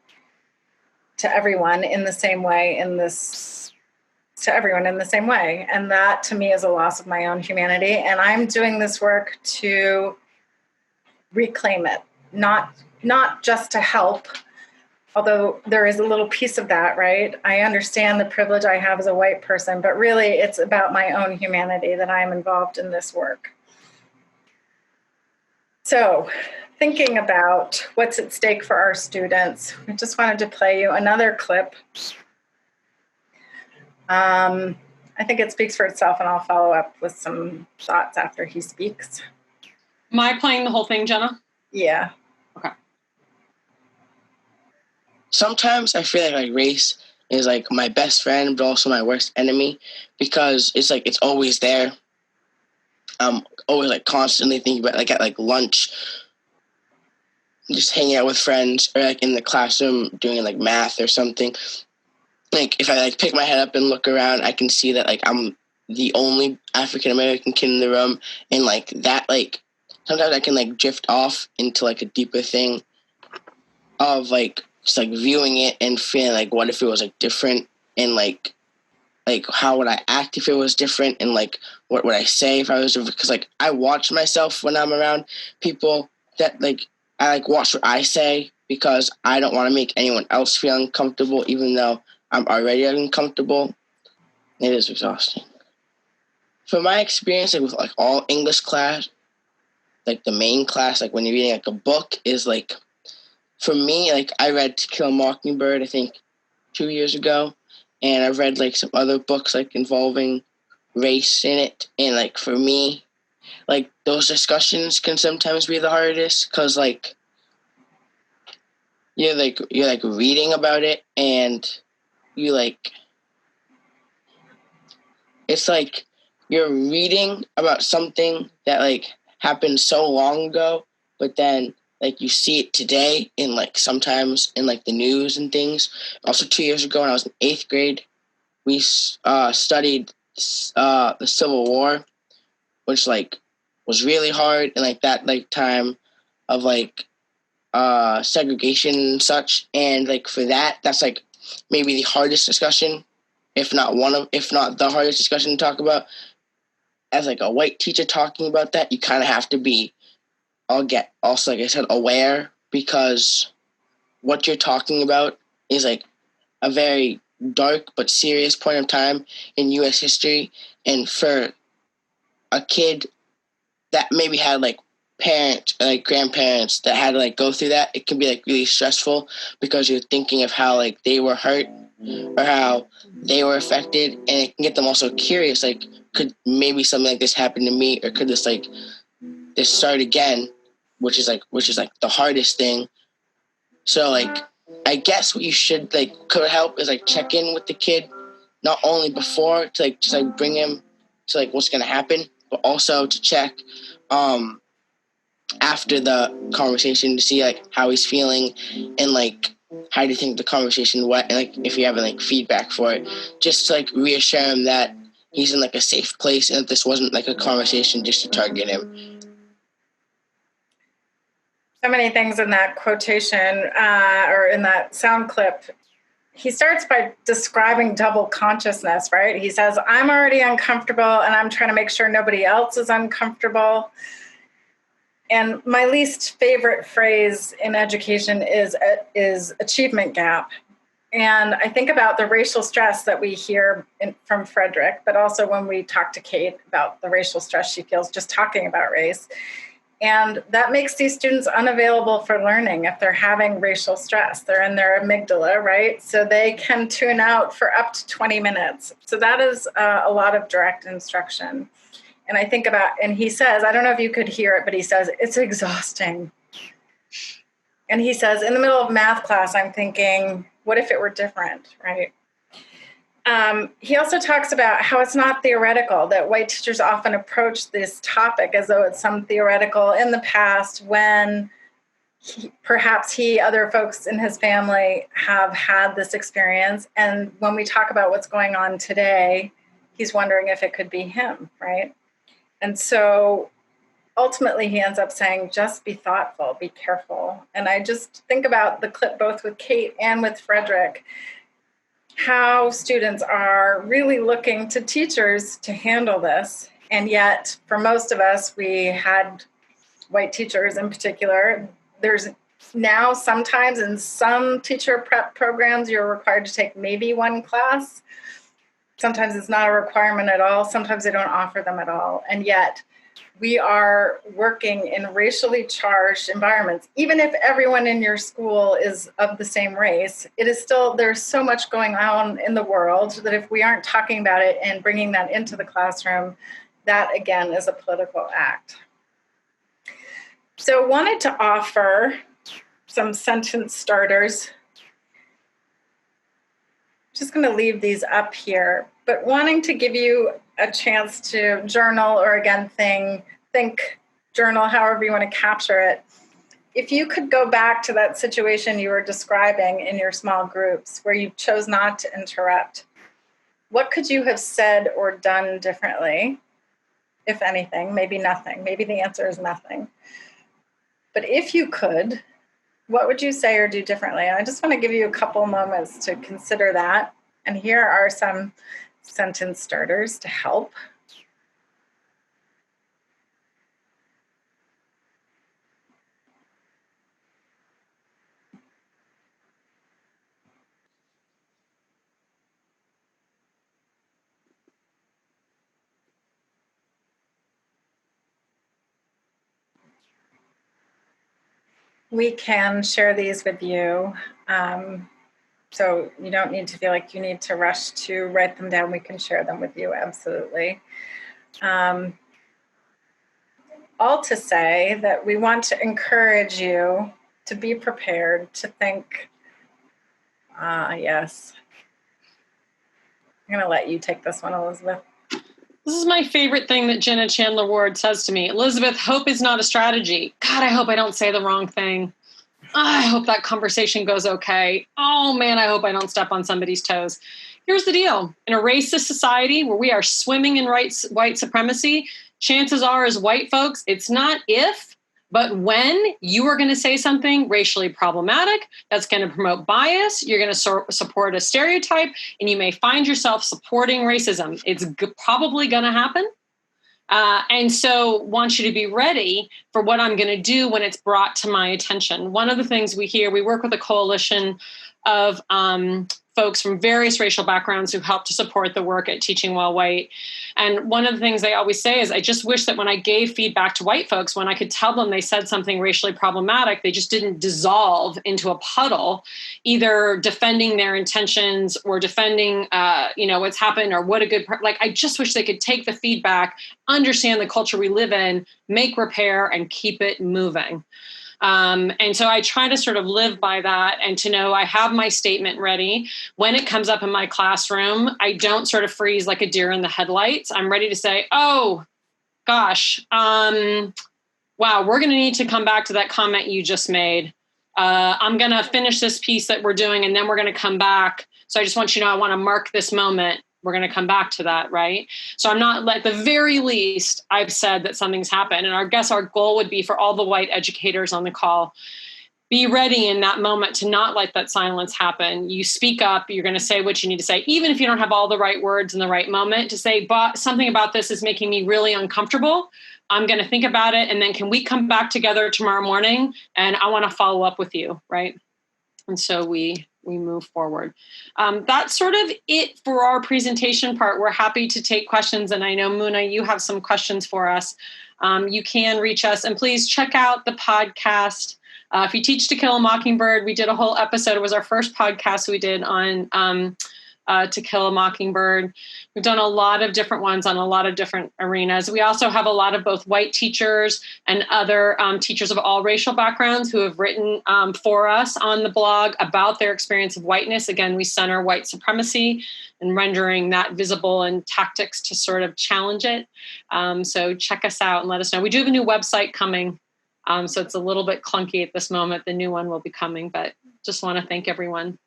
to everyone in the same way, to everyone in the same way. And that to me is a loss of my own humanity. And I'm doing this work to reclaim it, not just to help, although there is a little piece of that, right? I understand the privilege I have as a white person, but really it's about my own humanity that I'm involved in this work. So, thinking about what's at stake for our students, I just wanted to play you another clip. I think it speaks for itself, and I'll follow up with some thoughts after he speaks. Am I playing the whole thing, Jenna? Yeah. Okay. Sometimes I feel like race is like my best friend, but also my worst enemy, because it's like it's always there. I'm always like constantly thinking about, like at like lunch, just hanging out with friends, or like in the classroom doing like math or something. Like if I like pick my head up and look around, I can see that like I'm the only African American kid in the room, and like that, like sometimes I can like drift off into like a deeper thing of like just like viewing it and feeling like, what if it was like different, and like how would I act if it was different, and like what would I say if I was different? Because like I watch myself when I'm around people that like I like watch what I say, because I don't want to make anyone else feel uncomfortable, even though I'm already uncomfortable. It is exhausting. From my experience, like with like all English class, like the main class, like when you're reading like a book, is like, for me, like I read To Kill a Mockingbird, I think 2 years ago, and I've read like some other books like involving race in it, and like for me, like those discussions can sometimes be the hardest, because like you're reading about it, and you like, it's like you're reading about something that like happened so long ago, but then like you see it today in like sometimes in like the news and things. Also 2 years ago when I was in 8th grade, we studied the Civil War, which like was really hard, and like that like time of like segregation and such. And like for that's like maybe the hardest discussion, if not the hardest discussion to talk about. As like a white teacher talking about that, you kind of have to be, like I said, aware, because what you're talking about is like a very dark but serious point of time in U.S. history. And for a kid that maybe had like parents, like grandparents that had to like go through that, it can be like really stressful, because you're thinking of how like they were hurt or how they were affected, and it can get them also curious, like, could maybe something like this happen to me, or could this start again, which is like the hardest thing. So like I guess what you should like could help is like check in with the kid, not only before to like just like bring him to like what's gonna happen, but also to check after the conversation to see like how he's feeling, and like how do you think the conversation went, and like if you have like feedback for it, just to like reassure him that he's in like a safe place, and that this wasn't like a conversation just to target him. So many things in that quotation or in that sound clip. He starts by describing double consciousness, right? He says, I'm already uncomfortable and I'm trying to make sure nobody else is uncomfortable. And my least favorite phrase in education is achievement gap. And I think about the racial stress that we hear from Frederick, but also when we talk to Kate about the racial stress she feels just talking about race. And that makes these students unavailable for learning if they're having racial stress. They're in their amygdala, right? So they can tune out for up to 20 minutes. So that is a lot of direct instruction. And I think about, and he says, I don't know if you could hear it, but he says, it's exhausting. And he says, in the middle of math class, I'm thinking, what if it were different, right? He also talks about how it's not theoretical, that white teachers often approach this topic as though it's some theoretical in the past when perhaps other folks in his family have had this experience. And when we talk about what's going on today, he's wondering if it could be him, right? And so ultimately he ends up saying, just be thoughtful, be careful. And I just think about the clip both with Kate and with Frederick, how students are really looking to teachers to handle this. And yet, for most of us, we had white teachers in particular. There's now sometimes in some teacher prep programs, you're required to take maybe one class. Sometimes it's not a requirement at all. Sometimes they don't offer them at all. And yet, we are working in racially charged environments. Even if everyone in your school is of the same race, it is still, there's so much going on in the world that if we aren't talking about it and bringing that into the classroom, that again is a political act. So wanted to offer some sentence starters. Just going to leave these up here, but wanting to give you a chance to journal, or again, think, journal, however you want to capture it. If you could go back to that situation you were describing in your small groups where you chose not to interrupt, what could you have said or done differently, if anything? Maybe nothing. Maybe the answer is nothing. But if you could, what would you say or do differently? And I just want to give you a couple moments to consider that. And here are some sentence starters to help. We can share these with you. So you don't need to feel like you need to rush to write them down. We can share them with you, absolutely. All to say that we want to encourage you to be prepared to think, yes. I'm gonna let you take this one, Elizabeth. This is my favorite thing that Jenna Chandler-Ward says to me. Elizabeth, hope is not a strategy. God, I hope I don't say the wrong thing. I hope that conversation goes okay. Oh man, I hope I don't step on somebody's toes. Here's the deal. In a racist society where we are swimming in white supremacy, chances are as white folks, it's not if, but when you are going to say something racially problematic, that's going to promote bias, you're going to support a stereotype, and you may find yourself supporting racism. It's probably going to happen. And so want you to be ready for what I'm going to do when it's brought to my attention. One of the things we work with a coalition of folks from various racial backgrounds who help to support the work at Teaching While White. And one of the things they always say is, I just wish that when I gave feedback to white folks, when I could tell them they said something racially problematic, they just didn't dissolve into a puddle, either defending their intentions or defending, what's happened or what a good, I just wish they could take the feedback, understand the culture we live in, make repair, and keep it moving. And so I try to sort of live by that and to know I have my statement ready. When it comes up in my classroom, I don't sort of freeze like a deer in the headlights. I'm ready to say, oh, gosh, wow, we're going to need to come back to that comment you just made. I'm going to finish this piece that we're doing, and then we're going to come back. So I just want you to know I want to mark this moment. We're going to come back to that, right? So I'm not, at the very least, I've said that something's happened. And I guess our goal would be for all the white educators on the call, be ready in that moment to not let that silence happen. You speak up, you're going to say what you need to say, even if you don't have all the right words in the right moment, to say, but something about this is making me really uncomfortable. I'm going to think about it. And then can we come back together tomorrow morning? And I want to follow up with you, right? And so we move forward. That's sort of it for our presentation part. We're happy to take questions. And I know, Muna, you have some questions for us. You can reach us. And please check out the podcast. If you teach To Kill a Mockingbird, we did a whole episode. It was our first podcast we did on To Kill a Mockingbird. We've done a lot of different ones on a lot of different arenas. We also have a lot of both white teachers and other teachers of all racial backgrounds who have written for us on the blog about their experience of whiteness. Again, we center white supremacy and rendering that visible and tactics to sort of challenge it. So check us out and let us know. We do have a new website coming. So it's a little bit clunky at this moment. The new one will be coming, but just want to thank everyone.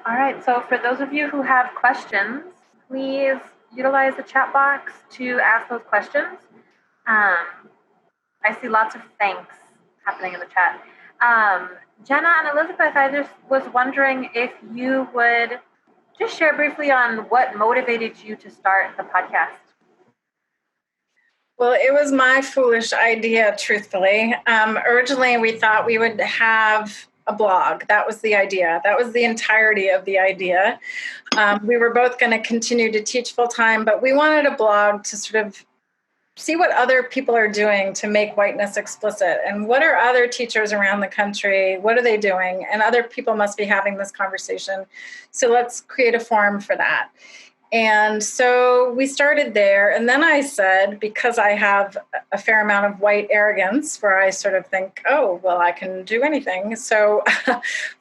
All right, so for those of you who have questions, please utilize the chat box to ask those questions. I see lots of thanks happening in the chat. Jenna and Elizabeth, I just was wondering if you would just share briefly on what motivated you to start the podcast. Well, it was my foolish idea, truthfully. Originally, we thought we would have a blog. That was the idea. That was the entirety of the idea. We were both going to continue to teach full time, but we wanted a blog to sort of see what other people are doing to make whiteness explicit, and what are other teachers around the country, what are they doing? And other people must be having this conversation. So let's create a forum for that. And so we started there. And then I said, because I have a fair amount of white arrogance where I sort of think, oh, well, I can do anything. So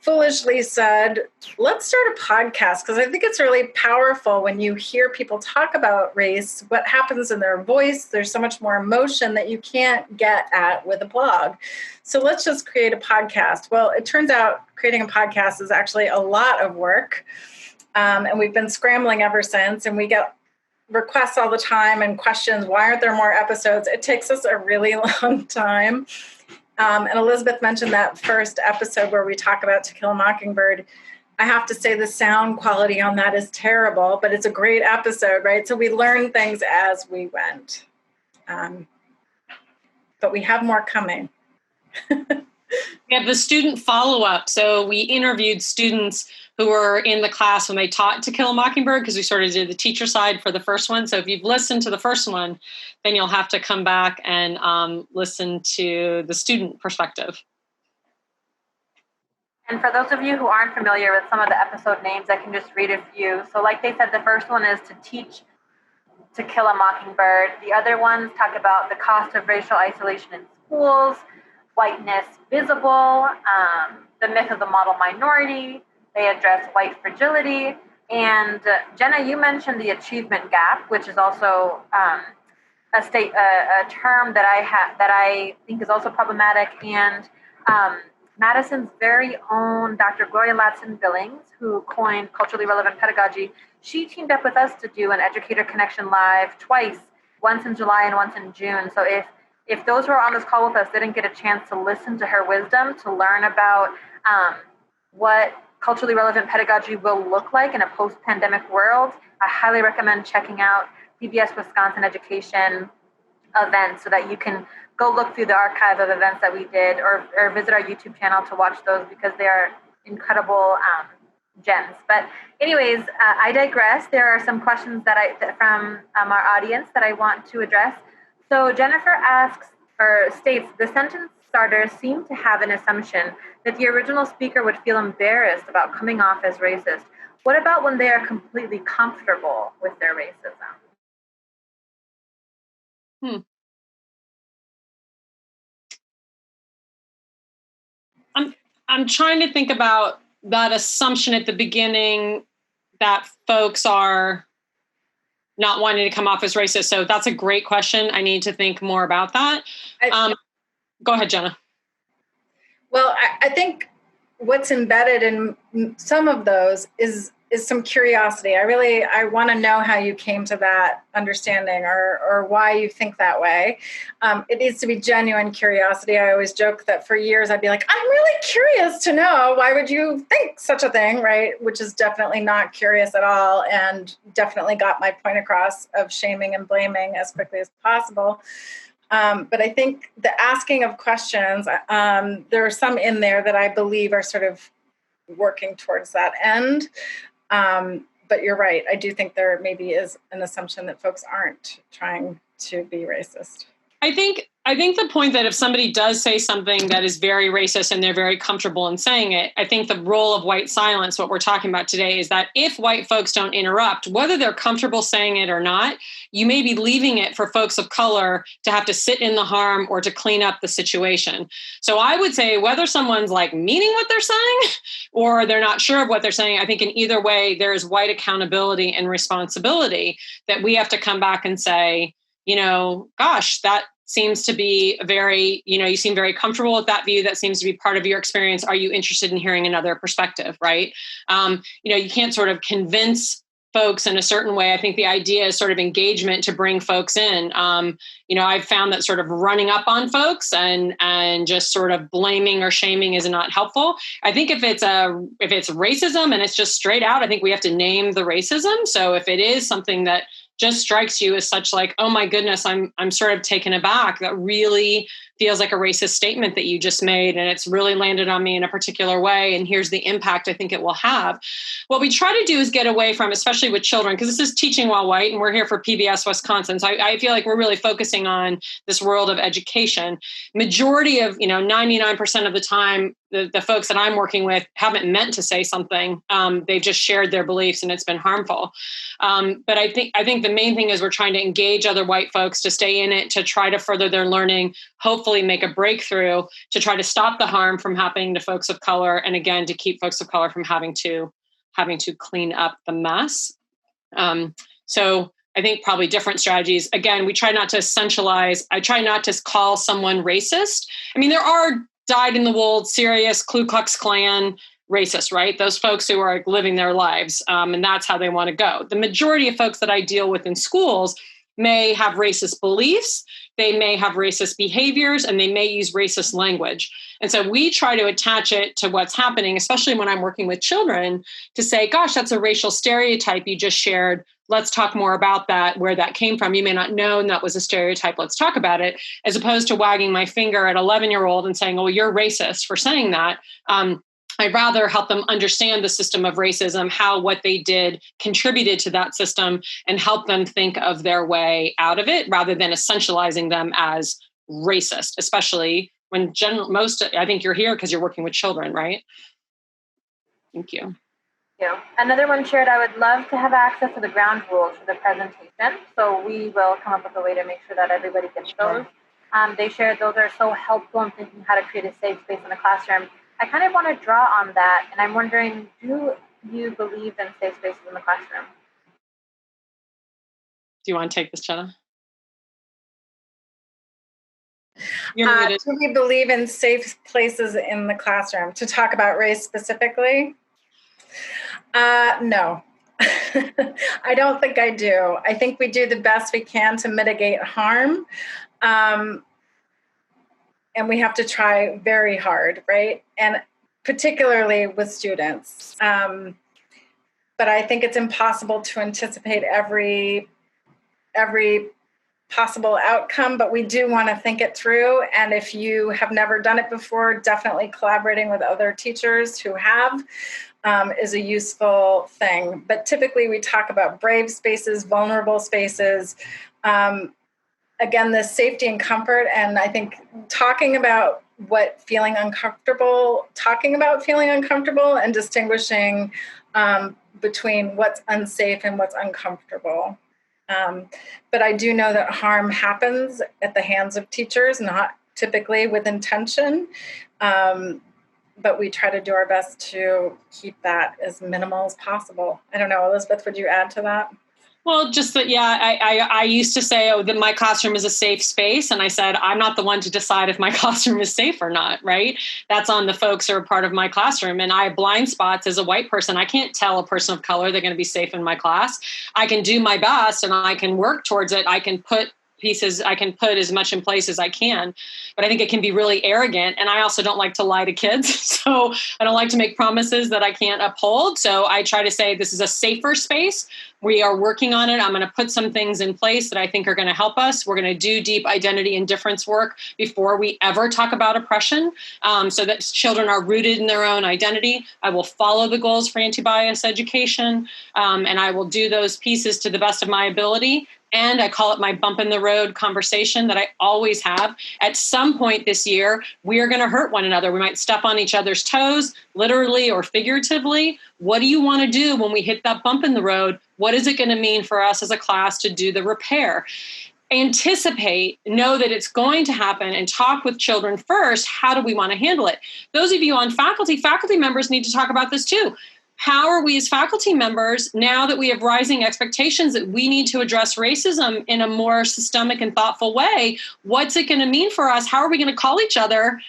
foolishly said, let's start a podcast, because I think it's really powerful when you hear people talk about race, what happens in their voice. There's so much more emotion that you can't get at with a blog. So let's just create a podcast. Well, it turns out creating a podcast is actually a lot of work. And we've been scrambling ever since, and we get requests all the time and questions, why aren't there more episodes? It takes us a really long time. And Elizabeth mentioned that first episode where we talk about To Kill a Mockingbird. I have to say the sound quality on that is terrible, but it's a great episode, right? So we learn things as we went. But we have more coming. We have the student follow-up. So we interviewed students who were in the class when they taught To Kill a Mockingbird, because we sort of did the teacher side for the first one. So if you've listened to the first one, then you'll have to come back and listen to the student perspective. And for those of you who aren't familiar with some of the episode names, I can just read a few. So like they said, the first one is To Teach To Kill a Mockingbird. The other ones talk about the cost of racial isolation in schools, whiteness visible, the myth of the model minority. They address white fragility. And Jenna, you mentioned the achievement gap, which is also a term that I think is also problematic. And Madison's very own Dr. Gloria Ladson-Billings, who coined culturally relevant pedagogy, she teamed up with us to do an Educator Connection Live twice, once in July and once in June. So if those who are on this call with us didn't get a chance to listen to her wisdom, to learn about what culturally relevant pedagogy will look like in a post-pandemic world, I highly recommend checking out PBS Wisconsin Education events so that you can go look through the archive of events that we did, or visit our YouTube channel to watch those, because they are incredible gems. But anyways, I digress. There are some questions from our audience that I want to address. So Jennifer states, the sentence starters seem to have an assumption that the original speaker would feel embarrassed about coming off as racist. What about when they are completely comfortable with their racism? I'm trying to think about that assumption at the beginning that folks are not wanting to come off as racist. So that's a great question. I need to think more about that. Go ahead, Jenna. Well, I think what's embedded in some of those is some curiosity. I want to know how you came to that understanding, or why you think that way. It needs to be genuine curiosity. I always joke that for years I'd be like, I'm really curious to know, why would you think such a thing, right? Which is definitely not curious at all, and definitely got my point across of shaming and blaming as quickly as possible. But I think the asking of questions, there are some in there that I believe are sort of working towards that end. But you're right. I do think there maybe is an assumption that folks aren't trying to be racist. I think the point that if somebody does say something that is very racist and they're very comfortable in saying it, I think the role of white silence, what we're talking about today, is that if white folks don't interrupt, whether they're comfortable saying it or not, you may be leaving it for folks of color to have to sit in the harm or to clean up the situation. So I would say whether someone's like meaning what they're saying or they're not sure of what they're saying, I think in either way, there is white accountability and responsibility that we have to come back and say, gosh, that seems to be you seem very comfortable with that view. That seems to be part of your experience. Are you interested in hearing another perspective, right? You can't sort of convince folks in a certain way. I think the idea is sort of engagement to bring folks in. I've found that sort of running up on folks and just sort of blaming or shaming is not helpful. I think if it's racism and it's just straight out, I think we have to name the racism. So if it is something that just strikes you as such like, oh my goodness, I'm sort of taken aback. That really feels like a racist statement that you just made, and it's really landed on me in a particular way, and here's the impact I think it will have. What we try to do is get away from, especially with children, because this is Teaching While White, and we're here for PBS Wisconsin, so I feel like we're really focusing on this world of education. Majority of, 99% of the time, the folks that I'm working with haven't meant to say something. They've just shared their beliefs, and it's been harmful. But I think the main thing is we're trying to engage other white folks to stay in it, to try to further their learning, hopefully make a breakthrough to try to stop the harm from happening to folks of color. And again, to keep folks of color from having to clean up the mess. So I think probably different strategies. Again, we try not to essentialize. I try not to call someone racist. I mean, there are dyed-in-the-wool, serious Ku Klux Klan racists, right? Those folks who are living their lives, and that's how they want to go. The majority of folks that I deal with in schools may have racist beliefs, they may have racist behaviors, and they may use racist language. And so we try to attach it to what's happening, especially when I'm working with children, to say, gosh, that's a racial stereotype you just shared. Let's talk more about that, where that came from. You may not know that was a stereotype. Let's talk about it, as opposed to wagging my finger at 11-year-old and saying, oh, you're racist for saying that. I'd rather help them understand the system of racism, how what they did contributed to that system, and help them think of their way out of it, rather than essentializing them as racist, especially when I think you're here because you're working with children, right? Thank you. Yeah. Another one shared, I would love to have access to the ground rules for the presentation. So we will come up with a way to make sure that everybody gets those. They shared those are so helpful in thinking how to create a safe space in the classroom. I kind of want to draw on that, and I'm wondering, do you believe in safe spaces in the classroom? Do you want to take this, Jenna? Do we believe in safe places in the classroom? To talk about race specifically? No. I don't think I do. I think we do the best we can to mitigate harm. And we have to try very hard, right? And particularly with students. But I think it's impossible to anticipate every possible outcome, but we do want to think it through. And if you have never done it before, definitely collaborating with other teachers who have is a useful thing. But typically we talk about brave spaces, vulnerable spaces, again, the safety and comfort. And I think talking about feeling uncomfortable and distinguishing between what's unsafe and what's uncomfortable. But I do know that harm happens at the hands of teachers, not typically with intention. But we try to do our best to keep that as minimal as possible. I don't know, Elizabeth, would you add to that? Well, just that, yeah, I used to say, that my classroom is a safe space. And I said, I'm not the one to decide if my classroom is safe or not, right? That's on the folks who are part of my classroom. And I have blind spots as a white person. I can't tell a person of color they're going to be safe in my class. I can do my best and I can work towards it. I can put as much in place as I can, but I think it can be really arrogant. And I also don't like to lie to kids. So I don't like to make promises that I can't uphold. So I try to say, this is a safer space. We are working on it. I'm going to put some things in place that I think are going to help us. We're going to do deep identity and difference work before we ever talk about oppression, so that children are rooted in their own identity. I will follow the goals for anti-bias education, and I will do those pieces to the best of my ability. And I call it my bump in the road conversation that I always have. At some point this year, we are going to hurt one another. We might step on each other's toes, literally or figuratively. What do you want to do when we hit that bump in the road? What is it going to mean for us as a class to do the repair? Anticipate, know that it's going to happen, and talk with children first. How do we want to handle it? Those of you on faculty members need to talk about this too. How are we as faculty members, now that we have rising expectations that we need to address racism in a more systemic and thoughtful way? What's it going to mean for us? How are we going to call each other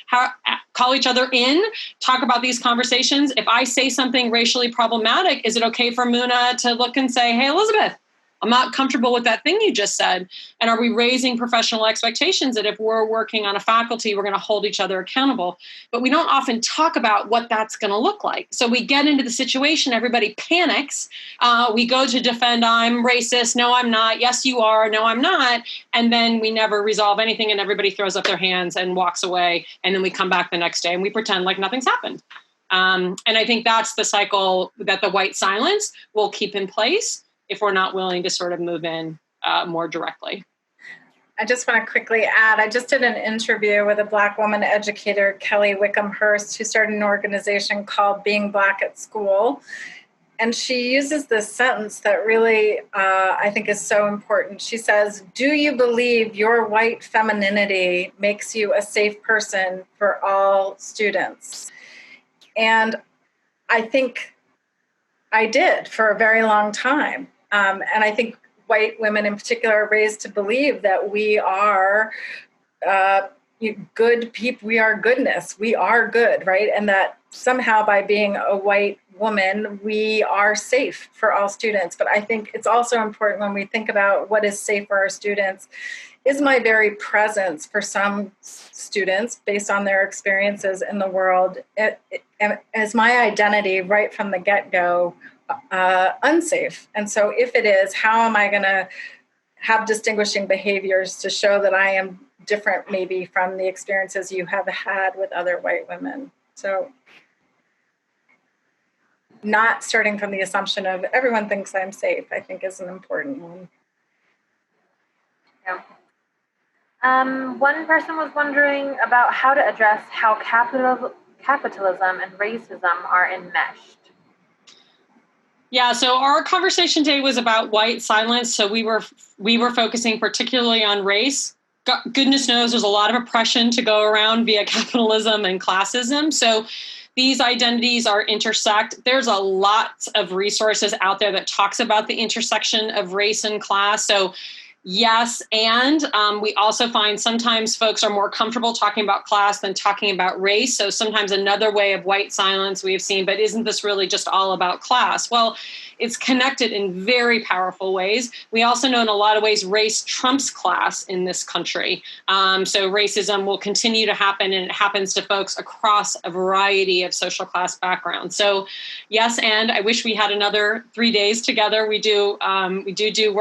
in, talk about these conversations? If I say something racially problematic, is it okay for Muna to look and say, hey, Elizabeth, I'm not comfortable with that thing you just said? And are we raising professional expectations that if we're working on a faculty, we're going to hold each other accountable? But we don't often talk about what that's going to look like. So we get into the situation, everybody panics. We go to defend, I'm racist. No, I'm not. Yes, you are. No, I'm not. And then we never resolve anything and everybody throws up their hands and walks away. And then we come back the next day and we pretend like nothing's happened. And I think that's the cycle that the white silence will keep in place if we're not willing to sort of move in more directly. I just want to quickly add, I just did an interview with a Black woman educator, Kelly Wickham-Hurst, who started an organization called Being Black at School. And she uses this sentence that really, I think is so important. She says, do you believe your white femininity makes you a safe person for all students? And I think I did for a very long time. And I think white women in particular are raised to believe that we are good people, we are goodness, we are good, right? And that somehow by being a white woman, we are safe for all students. But I think it's also important when we think about what is safe for our students, is my very presence for some students based on their experiences in the world, is my identity right from the get-go unsafe? And so if it is, how am I going to have distinguishing behaviors to show that I am different maybe from the experiences you have had with other white women? So not starting from the assumption of everyone thinks I'm safe, I think is an important one. Yeah. One person was wondering about how to address how capitalism and racism are enmeshed. Yeah, so our conversation today was about white silence. So we were focusing particularly on race. Goodness knows there's a lot of oppression to go around via capitalism and classism. So these identities are intersect. There's a lot of resources out there that talks about the intersection of race and class. So yes, and we also find sometimes folks are more comfortable talking about class than talking about race. So sometimes another way of white silence we have seen, but isn't this really just all about class? Well, it's connected in very powerful ways. We also know in a lot of ways race trumps class in this country. So racism will continue to happen, and it happens to folks across a variety of social class backgrounds. So yes, and I wish we had another 3 days together. We do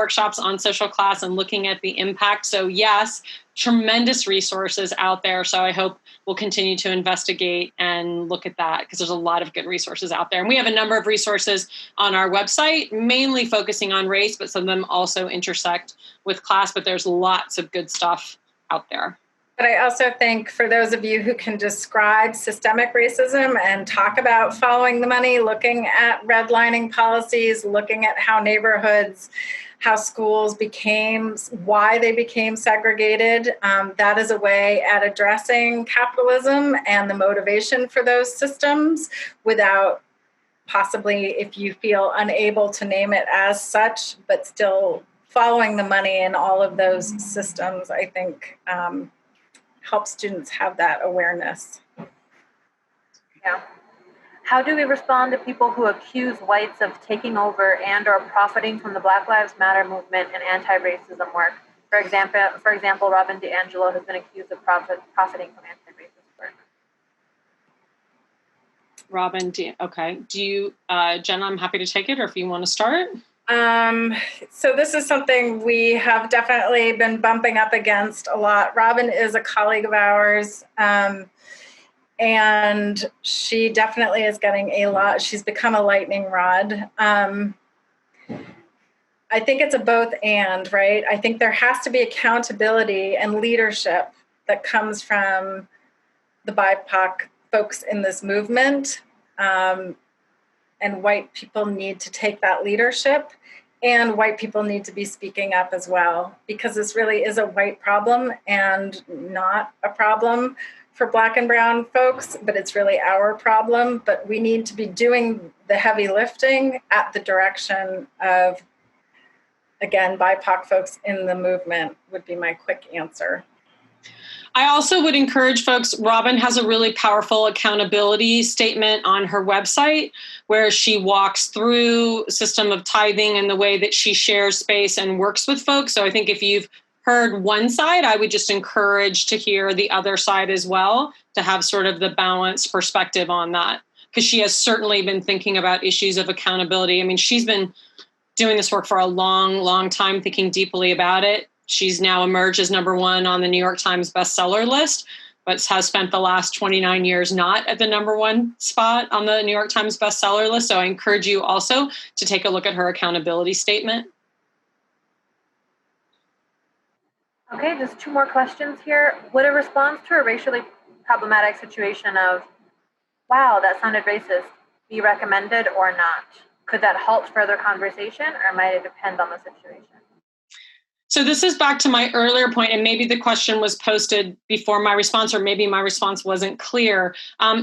workshops on social class and looking at the impact. So yes, tremendous resources out there. So I hope we'll continue to investigate and look at that, because there's a lot of good resources out there. And we have a number of resources on our website, mainly focusing on race, but some of them also intersect with class, but there's lots of good stuff out there. But I also think for those of you who can describe systemic racism and talk about following the money, looking at redlining policies, looking at how neighborhoods, how schools became, why they became segregated, that is a way at addressing capitalism and the motivation for those systems without possibly, if you feel unable to name it as such, but still following the money in all of those systems, I think help students have that awareness. Yeah. How do we respond to people who accuse whites of taking over and or profiting from the Black Lives Matter movement and anti-racism work? For example, Robin DiAngelo has been accused of profiting from anti-racist work. Robin, okay. Do you, Jenna, I'm happy to take it, or if you want to start. So this is something we have definitely been bumping up against a lot. Robin is a colleague of ours. And she definitely is getting a lot. She's become a lightning rod. I think it's a both and, right? I think there has to be accountability and leadership that comes from the BIPOC folks in this movement. And white people need to take that leadership, and white people need to be speaking up as well, because this really is a white problem and not a problem for Black and brown folks, but it's really our problem. But we need to be doing the heavy lifting at the direction of, again, BIPOC folks in the movement would be my quick answer. I also would encourage folks, Robin has a really powerful accountability statement on her website where she walks through system of tithing and the way that she shares space and works with folks. So I think if you've heard one side, I would just encourage to hear the other side as well, to have sort of the balanced perspective on that, because she has certainly been thinking about issues of accountability. I mean, she's been doing this work for a long, long time, thinking deeply about it. She's now emerged as #1 on the New York Times bestseller list, but has spent the last 29 years not at the #1 spot on the New York Times bestseller list. So I encourage you also to take a look at her accountability statement. Okay, just 2 more questions here. Would a response to a racially problematic situation of, wow, that sounded racist, be recommended or not? Could that halt further conversation, or might it depend on the situation? So this is back to my earlier point, and maybe the question was posted before my response, or maybe my response wasn't clear.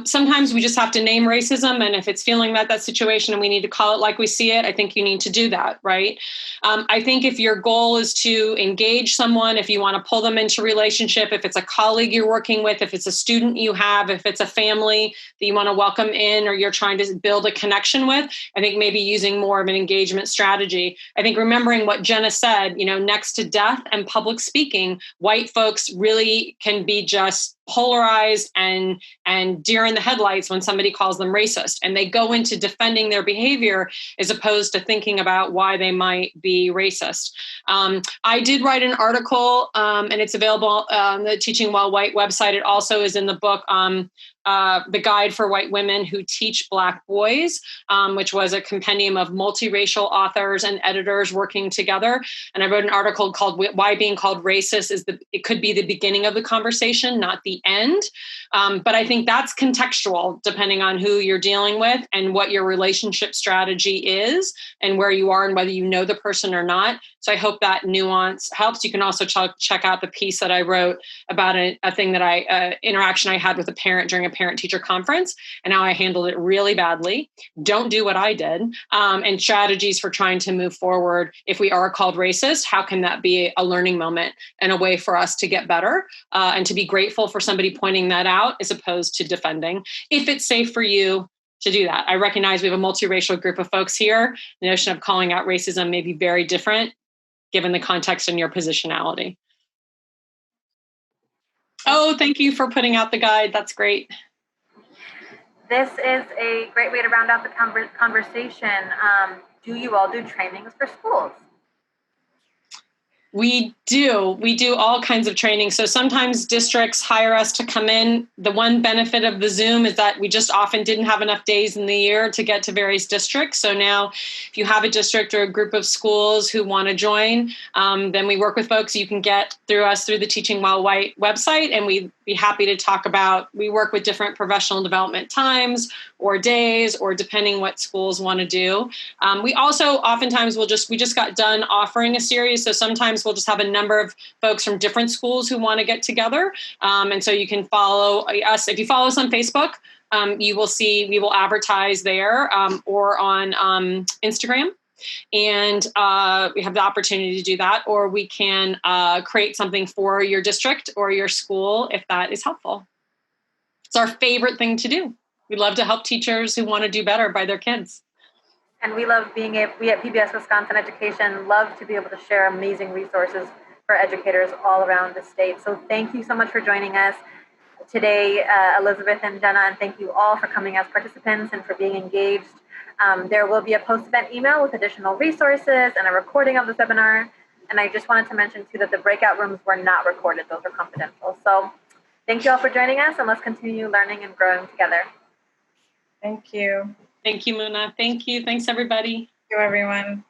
Sometimes we just have to name racism, and if it's feeling that situation and we need to call it like we see it, I think you need to do that, right? I think if your goal is to engage someone, if you want to pull them into relationship, if it's a colleague you're working with, if it's a student you have, if it's a family that you want to welcome in or you're trying to build a connection with, I think maybe using more of an engagement strategy. I think remembering what Jenna said, next to death and public speaking, white folks really can be just polarized and deer in the headlights when somebody calls them racist, and they go into defending their behavior as opposed to thinking about why they might be racist. I did write an article, and it's available on the Teaching While White website. It also is in the book, The Guide for White Women Who Teach Black Boys, which was a compendium of multiracial authors and editors working together. And I wrote an article called Why Being Called Racist it could be the beginning of the conversation, not the end. But I think that's contextual depending on who you're dealing with and what your relationship strategy is and where you are and whether you know the person or not. So I hope that nuance helps. You can also check out the piece that I wrote about a thing that interaction I had with a parent during a parent-teacher conference and how I handled it really badly. Don't do what I did. And strategies for trying to move forward. If we are called racist, how can that be a learning moment and a way for us to get better and to be grateful for somebody pointing that out as opposed to defending, if it's safe for you to do that. I recognize we have a multiracial group of folks here. The notion of calling out racism may be very different given the context and your positionality. Oh, thank you for putting out the guide. That's great. This is a great way to round out the conversation. Do you all do trainings for schools? We do all kinds of training. So sometimes districts hire us to come in. The one benefit of the Zoom is that we just often didn't have enough days in the year to get to various districts. So now if you have a district or a group of schools who want to join, then we work with folks. You can get through us through the Teaching While White website, and we'd be happy to talk about, we work with different professional development times or days, or depending what schools want to do. We also oftentimes we just got done offering a series. So sometimes we'll just have a number of folks from different schools who want to get together. And so you can follow us. If you follow us on Facebook, you will see, we will advertise there or on Instagram. And we have the opportunity to do that, or we can create something for your district or your school if that is helpful. It's our favorite thing to do. We love to help teachers who want to do better by their kids. And we love we at PBS Wisconsin Education love to be able to share amazing resources for educators all around the state. So thank you so much for joining us today, Elizabeth and Jenna, and thank you all for coming as participants and for being engaged. There will be a post-event email with additional resources and a recording of the webinar. And I just wanted to mention too that the breakout rooms were not recorded. Those are confidential. So thank you all for joining us, and let's continue learning and growing together. Thank you. Thank you, Muna. Thank you. Thanks, everybody. Thank you, everyone.